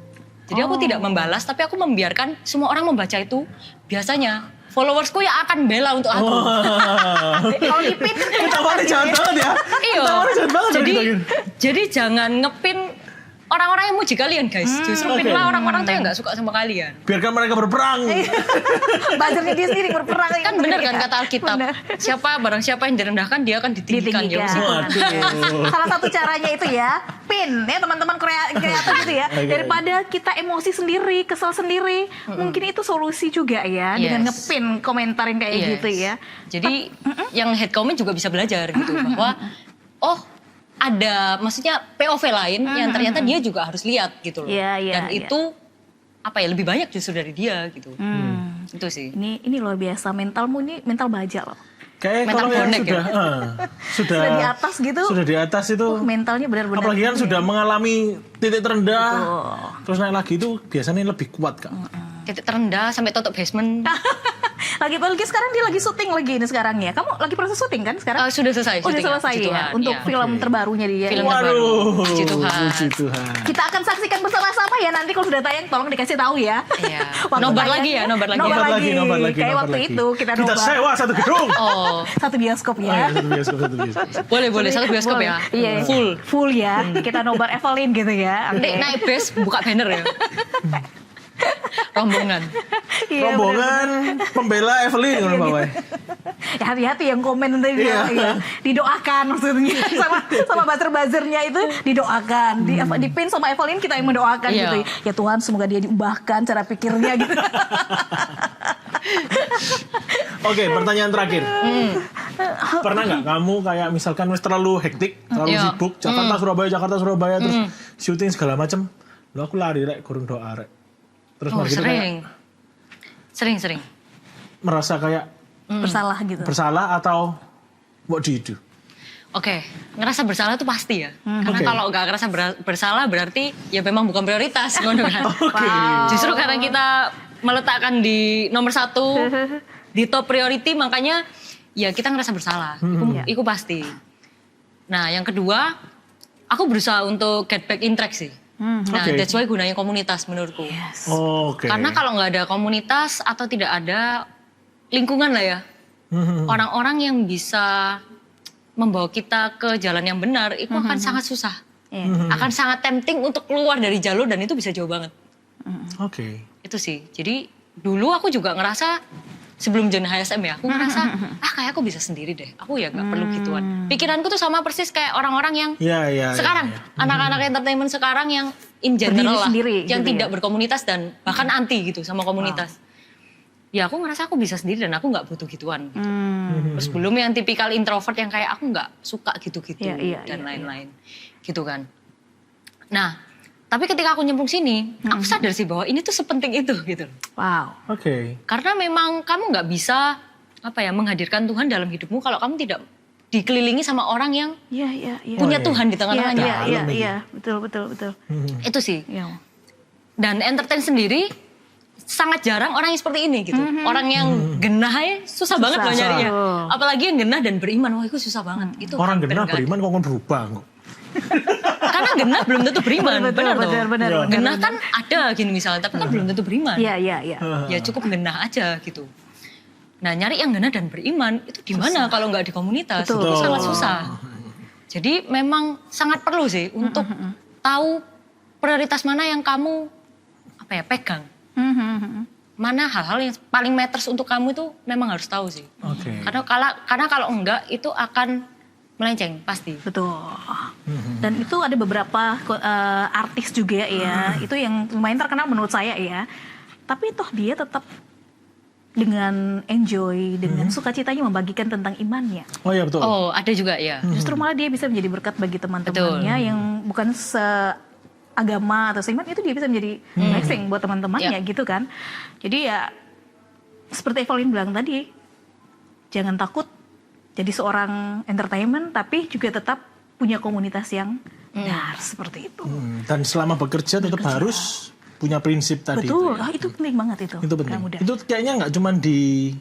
Jadi aku tidak membalas tapi aku membiarkan semua orang membaca itu. Biasanya followersku ya akan bela untuk aku. Kalau dipin Ketawaannya jahat banget ya. Iya. Ketawaannya jahat banget dari kita, Gin. Jadi jangan ngepin orang-orang yang muji kalian guys. Justru Oke. pinlah orang-orang tuh yang gak suka sama kalian. Biarkan mereka berperang. buzzernya dia sendiri berperang. Kan bener kan kata Alkitab. Bener. Barang siapa yang direndahkan dia akan ditinggikan. Ya, Ditinggikan. Waduh. Salah satu caranya itu ya, pin ya teman-teman kreator gitu ya. Oke. Daripada kita emosi sendiri, kesel sendiri, mungkin itu solusi juga ya dengan Yes. ngepin komentar yang kayak Yes. gitu ya. Jadi yang hate comment juga bisa belajar gitu bahwa oh ada maksudnya POV lain yang ternyata dia juga harus lihat gitu loh. Iya, iya, Dan iya. itu apa ya lebih banyak justru dari dia gitu. Itu sih. Ini luar biasa, mentalmu ini mental baja loh. Kayak Mental kalau yang bonek ya? sudah Sudah di atas gitu. Sudah di atas itu. Mentalnya benar-benar. Apalagi kan sudah mengalami titik terendah. Betul. Terus naik lagi itu biasanya lebih kuat, Kak. Titik terendah sampai tutup basement. Lagi sekarang dia lagi syuting lagi ini sekarang ya. Kamu lagi proses syuting kan sekarang? Sudah selesai. Udah syutingnya, selesai puji ya Tuhan, untuk iya. film Oke. terbarunya dia. Film Wah, terbaru. Waduh. Puji Tuhan. Puji Tuhan. kita akan saksikan bersama-sama ya nanti kalau sudah tayang tolong dikasih tahu ya. Iya. Waktu Nobar tayangnya. lagi ya, nobar lagi. Nobar Nobar lagi. lagi, nobar lagi, Kayak nobar waktu lagi. itu kita Kita nobar. sewa satu gedung. Oh, Satu bioskop Oh, iya, ya. satu bioskop, satu bioskop. boleh satu bioskop Boleh. ya. Iya. Full ya. Kita nobar Evelyn gitu ya. Oke. Nanti naik bus buka banner ya. Rombongan. Iya, Rombongan pembela Evelyn ngono Pak Wai. ya hati-hati yang komen nanti Iya. ya. Didoakan maksudnya sama buzzer-buzzernya itu didoakan di pin sama Evelyn kita yang mendoakan Iya. gitu ya Tuhan semoga dia diubahkan cara pikirnya gitu. Oke, pertanyaan terakhir. Pernah nggak kamu kayak misalkan wis terlalu hektik, terlalu Iya. sibuk, Jakarta Surabaya terus syuting segala macem, lo aku lari rek kurang doa rek. Terus Oh, mari kita kayak sering. merasa kayak Bersalah gitu. bersalah atau what do you do? Oke, ngerasa bersalah itu pasti ya. Karena Oke. kalau nggak ngerasa bersalah berarti ya memang bukan prioritas, ngono kan. Oke. Justru karena kita meletakkan di nomor 1, di top priority, makanya ya kita ngerasa bersalah. Itu pasti. Nah, yang kedua, aku berusaha untuk get back in track sih. Nah, Oke. that's why gunanya komunitas menurutku. Yes. Oke. Karena kalau nggak ada komunitas atau tidak ada lingkungan lah ya, orang-orang yang bisa membawa kita ke jalan yang benar, itu akan sangat susah. Iya. Akan sangat tempting untuk keluar dari jalur dan itu bisa jauh banget. Oke. Itu sih. Jadi dulu aku juga ngerasa sebelum join HSM ya, aku ngerasa kayak aku bisa sendiri deh. Aku ya nggak perlu gituan. Pikiranku tuh sama persis kayak orang-orang yang Ya. sekarang anak-anak entertainment sekarang yang in general lah, sendiri yang gitu tidak ya. berkomunitas dan bahkan anti gitu sama komunitas. Ya aku ngerasa aku bisa sendiri dan aku nggak butuh gituan. Gitu. Terus belum yang tipikal introvert yang kayak aku nggak suka gitu-gitu Iya, dan lain-lain, gitu kan. Nah, tapi ketika aku nyemplung sini, aku sadar sih bahwa ini tuh sepenting itu gitu. Wow. Oke. Karena memang kamu nggak bisa menghadirkan Tuhan dalam hidupmu kalau kamu tidak dikelilingi sama orang yang Iya. punya Tuhan di tengah-tengahnya. Iya, betul. Itu sih. Iya. Dan entertain sendiri sangat jarang orang yang seperti ini gitu. Orang yang genah susah banget loh nyarinya. Apalagi yang genah dan beriman, wah itu susah banget. Itu Orang hampir genah nggak ada. beriman kok berubah kok. Karena genah belum tentu beriman, benar loh. Benar. Genah kan ada gini misalnya, tapi kan belum tentu beriman. Iya. Ya cukup genah aja gitu. Nah nyari yang genah dan beriman itu di mana kalau nggak di komunitas? Betul. Itu sangat susah. Jadi memang sangat perlu sih untuk tahu prioritas mana yang kamu pegang. Mana hal-hal yang paling matters untuk kamu itu memang harus tahu sih. Oke. Karena kalau enggak itu akan melenceng pasti. Betul. Dan itu ada beberapa artis juga ya, itu yang lumayan terkenal menurut saya ya. Tapi toh dia tetap dengan enjoy, dengan sukacitanya membagikan tentang imannya. Oh iya betul. Oh ada juga ya. Justru malah dia bisa menjadi berkat bagi teman-temannya yang bukan seagama atau seiman, itu dia bisa menjadi blessing buat teman-temannya gitu kan. Jadi ya seperti Evelyn bilang tadi, jangan takut jadi seorang entertainment tapi juga tetap punya komunitas yang benar seperti itu. Dan selama bekerja tetap harus punya prinsip tadi. Betul, itu, itu penting banget itu. Itu penting. Gak mudah. Itu kayaknya nggak cuma di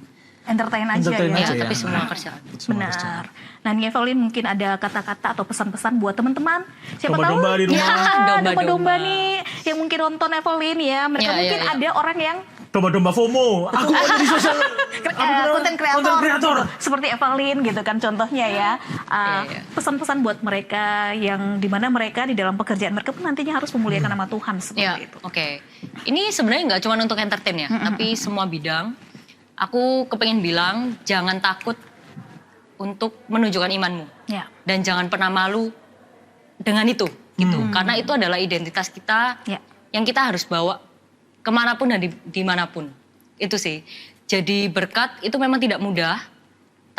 Entertain aja entertain ya. aja Tapi ya. semua kerjaan. semua kerjaan. Benar. Nah, nih Evelyn mungkin ada kata-kata atau pesan-pesan buat teman-teman. Siapa Domba-domba tahu di rumah. ya, Domba-domba. domba-domba nih yang mungkin nonton Evelyn ya. Mereka Ya, mungkin ya. ada orang yang Domba-domba FOMO. Aku mau jadi sosial konten Content kreator seperti Evelyn gitu kan contohnya ya. Iya. Pesan-pesan buat mereka yang dimana mereka di dalam pekerjaan mereka pun nantinya harus memuliakan nama Tuhan seperti Ya, itu. oke. Ini sebenarnya nggak cuma untuk entertain ya, tapi semua bidang. Aku kepengen bilang, jangan takut untuk menunjukkan imanmu. Ya. Dan jangan pernah malu dengan itu, gitu. Karena itu adalah identitas kita Ya. yang kita harus bawa kemanapun dan dimanapun. Itu sih. Jadi berkat itu memang tidak mudah,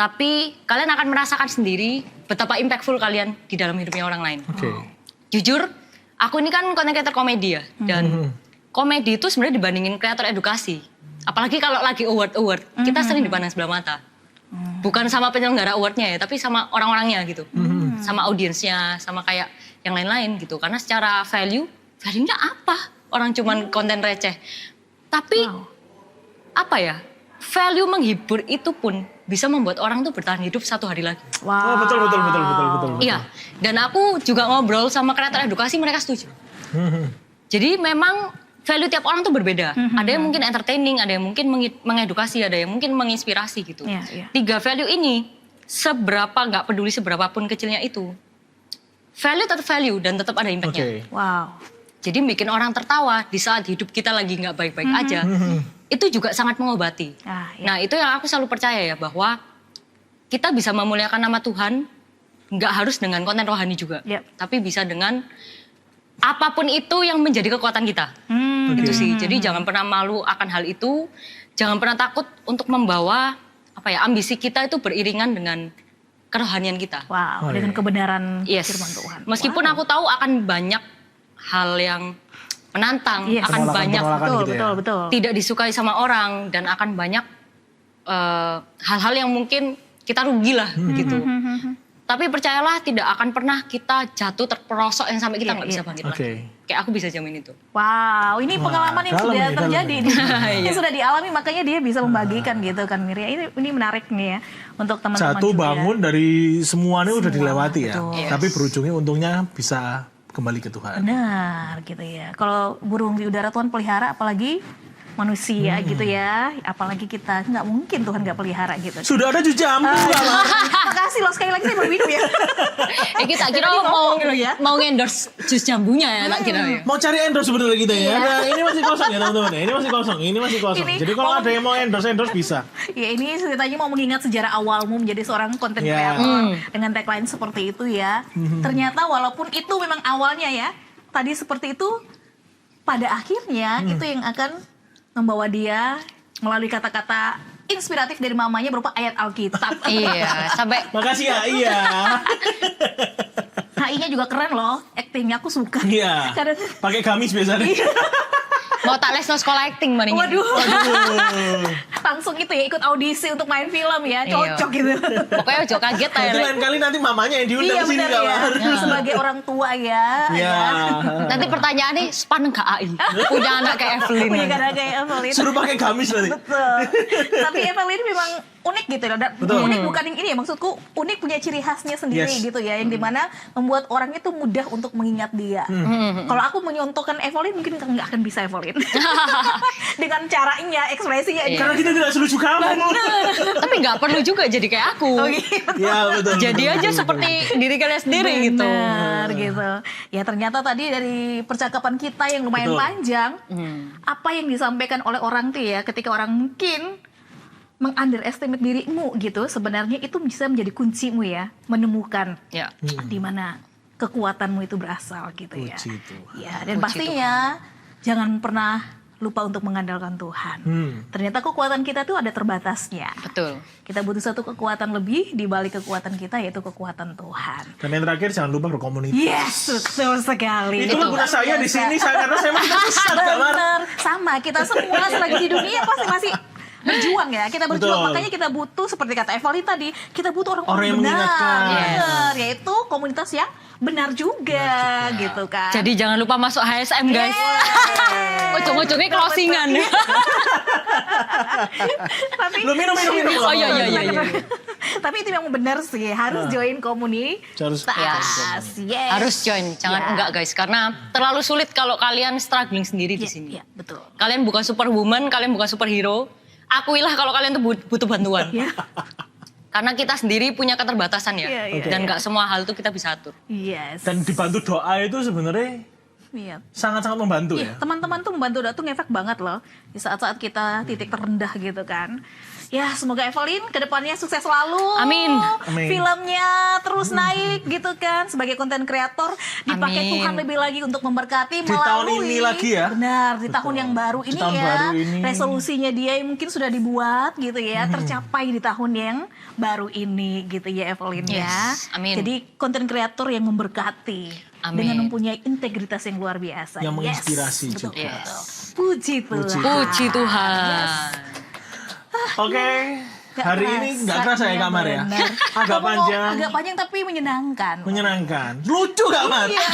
tapi kalian akan merasakan sendiri betapa impactful kalian di dalam hidupnya orang lain. Oke. Jujur, aku ini kan content creator komedi ya. Dan komedi itu sebenarnya dibandingin kreator edukasi. Apalagi kalau lagi award, kita sering dipandang sebelah mata. Bukan sama penyelenggara awardnya ya, tapi sama orang-orangnya gitu. Sama audiensnya, sama kayak yang lain-lain gitu. Karena secara value-nya apa? Orang cuman konten receh. Tapi, apa ya, value menghibur itu pun bisa membuat orang tuh bertahan hidup satu hari lagi. Wow. Oh, betul. Iya, dan aku juga ngobrol sama kreator edukasi, mereka setuju. Jadi memang value tiap orang tuh berbeda. Ada yang mungkin entertaining, ada yang mungkin mengedukasi, ada yang mungkin menginspirasi gitu. Iya. 3 value ini, nggak peduli seberapapun kecilnya itu, value tetap value dan tetap ada impactnya. Oke. Wow. Jadi bikin orang tertawa di saat hidup kita lagi nggak baik-baik aja, itu juga sangat mengobati. Ya. Nah itu yang aku selalu percaya ya, bahwa kita bisa memuliakan nama Tuhan, nggak harus dengan konten rohani juga. Yep. Tapi bisa dengan apapun itu yang menjadi kekuatan kita. Itu sih, jadi jangan pernah malu akan hal itu, jangan pernah takut untuk membawa ambisi kita itu beriringan dengan kerohanian kita. Wow, Oh, dengan iya. kebenaran Yes. firman Tuhan. Meskipun Wow. aku tahu akan banyak hal yang menantang, Yes. akan banyak Penolakan gitu ya. betul. tidak disukai sama orang, dan akan banyak hal-hal yang mungkin kita rugi lah gitu. Tapi percayalah, tidak akan pernah kita jatuh terperosok yang sampai kita nggak bisa bangkit lagi. Oke. Kayak aku bisa jamin itu. Wow, ini pengalaman yang dalam sudah nih, dalam terjadi nih. nih. Yang sudah dialami, makanya dia bisa membagikan gitu kan Miria. Ini menarik nih ya untuk teman-teman Satu juga. bangun dari semuanya udah dilewati ya. betul. Yes. Tapi berujungnya untungnya bisa kembali ke Tuhan. Benar gitu ya. Kalau burung di udara Tuhan pelihara, apalagi manusia gitu ya. Apalagi kita, nggak mungkin Tuhan nggak pelihara gitu. Sudah ada jus jambu. Makasih loh, sekali lagi saya belum minum ya. Kita kira Jadi mau ngomong gitu ya. endorse jus jambunya ya, tak kira ya. Mau cari endorse sebenarnya kita ya. Nah, ini masih kosong ya teman-teman. Ini masih kosong. Ini Jadi kalau ada yang mau endorse bisa. Ya ini ceritanya mau mengingat sejarah awalmu menjadi seorang konten Ya. creator dengan tagline seperti itu ya. Ternyata walaupun itu memang awalnya ya, tadi seperti itu, pada akhirnya itu yang akan membawa dia melalui kata-kata inspiratif dari mamanya berupa ayat Alkitab. Iya, sampai Makasih ya. Iya. HI-nya juga keren loh, actingnya aku suka. Iya. Karena Pakai gamis biasanya. mau tak lesno sekolah acting mending. waduh. langsung itu ya ikut audisi untuk main film ya, cocok gitu. Pokoknya ojo kaget ya. Nanti lain kali nanti mamanya yang diundang Iya ke sini benar ya. Kamar. Sebagai orang tua ya. Iya. Nanti pertanyaannya span enggak AI? Punya anak kayak Evelyn. Punya kadang kayak Evelyn. Suruh pakai gamis nanti. Betul. Tapi Evelyn memang unik gitu loh. Dan unik bukan yang ini ya, maksudku unik punya ciri khasnya sendiri gitu ya, yang dimana membuat orang itu mudah untuk mengingat dia. Kalau aku menyontohkan Evelyn mungkin nggak akan bisa Evelyn. Dengan caranya, ekspresinya. Karena kita tidak selucu kamu. Tapi nggak perlu juga jadi kayak aku. Oh, gitu. Ya betul. Jadi betul, aja betul, seperti diri kalian sendiri gitu. Benar gitu. Ya ternyata tadi dari percakapan kita yang lumayan Betul. panjang, apa yang disampaikan oleh orang tuh ya, ketika orang mungkin meng-underestimate dirimu gitu, sebenarnya itu bisa menjadi kuncimu ya, menemukan Ya. di mana kekuatanmu itu berasal gitu ya. Puji Tuhan. Ya, dan Puji pastinya jangan pernah lupa untuk mengandalkan Tuhan. Ternyata kekuatan kita tuh ada terbatasnya. Betul. Kita butuh satu kekuatan lebih di balik kekuatan kita, yaitu kekuatan Tuhan. Dan yang terakhir jangan lupa berkomunitas. Yes, betul sekali. Itulah guna saya di sini, karena saya masih tersesat Kamar. Bener, sama. Kita semua selagi di dunia pasti masih berjuang ya. Kita berjuang, Betul. makanya kita butuh seperti kata Evelyn tadi, kita butuh Orang orang-orang yang benar. mengingatkan. Benar, yaitu komunitas yang benar juga gitu kan. Jadi jangan lupa masuk HSM guys. Ujung-ujungnya closingan. Tapi Lu minum. Oh iya. tapi itu memang benar sih, harus join komunitas. Harus Yes. Harus join, jangan Ya. enggak guys. Karena terlalu sulit kalau kalian struggling sendiri di sini. Iya, betul. Kalian bukan superwoman, kalian bukan superhero. Akuilah kalau kalian tuh butuh bantuan. Ya. Karena kita sendiri punya keterbatasan ya. Iya, Dan nggak semua hal itu kita bisa atur. Yes. Dan dibantu doa itu sebenarnya Iya. sangat-sangat membantu Iya, ya. teman-teman tuh membantu doa tuh ngefek banget loh di saat-saat kita titik terendah gitu kan. Ya, semoga Evelyn kedepannya sukses selalu. Amin. Amin. Filmnya terus naik gitu kan, sebagai konten kreator dipakai Amin. Tuhan lebih lagi untuk memberkati Di tahun melalui. ini lagi ya? Benar, di Betul. tahun yang baru Di ini tahun ya. baru ini. Resolusinya dia yang mungkin sudah dibuat gitu ya, tercapai di tahun yang baru ini gitu ya Evelyn ya. Yes, amin. Jadi konten kreator yang memberkati. Amin. Dengan mempunyai integritas yang luar biasa. Yang menginspirasi betul, juga. betul. Puji Tuhan. Puji Tuhan. Oke. Hari ini nggak kerasa ya Kamar ya? benar. Agak Ngomong-ngomong, panjang. Agak panjang tapi menyenangkan. Menyenangkan. Lucu gak, Mat? Iya.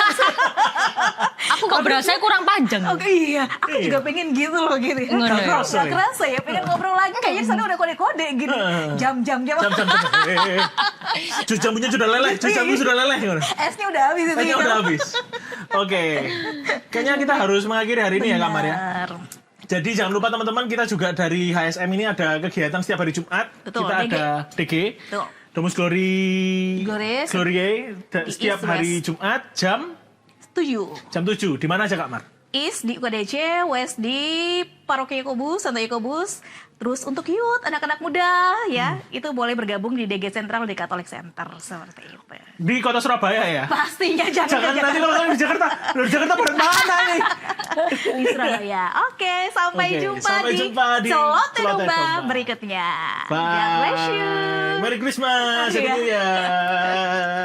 Aku kok berasa kurang panjang. Oke, iya. Aku juga pengen gitu loh gitu. Ngono Gak ya. kerasa Gak ya? kerasa ya, pengen ngobrol lagi. Kayaknya sana udah kode-kode gitu. Jam-jam. Jam-jam. Jambunya sudah leleh. Jambu sudah leleh. Esnya udah habis itu. Kayaknya udah habis. Oke. Kayaknya kita harus mengakhiri hari ini ya, Kamar ya. Benar. Jadi jangan lupa teman-teman, kita juga dari HSM ini ada kegiatan setiap hari Jumat. Betul, Kita DG. ada DG. Betul. Domus Glory. Glory. Setiap East hari West. Jumat jam 7. Di mana aja Kak Mar? East di UKDC, West di Paroki Yakobus, Santo Yakobus. Terus untuk youth, anak-anak muda ya, itu boleh bergabung di DG Sentral di Catholic Center seperti itu. Di kota Surabaya ya? Pastinya jangan Jangan nanti kalau kalian di Jakarta. Loh, di Jakarta pada mana ini? di Surabaya. Oke, sampai Oke, jumpa sampai di jumpa di Celote Celote Domba Domba. berikutnya. Bye. God bless you. Merry Christmas. Happy Iya. New Year.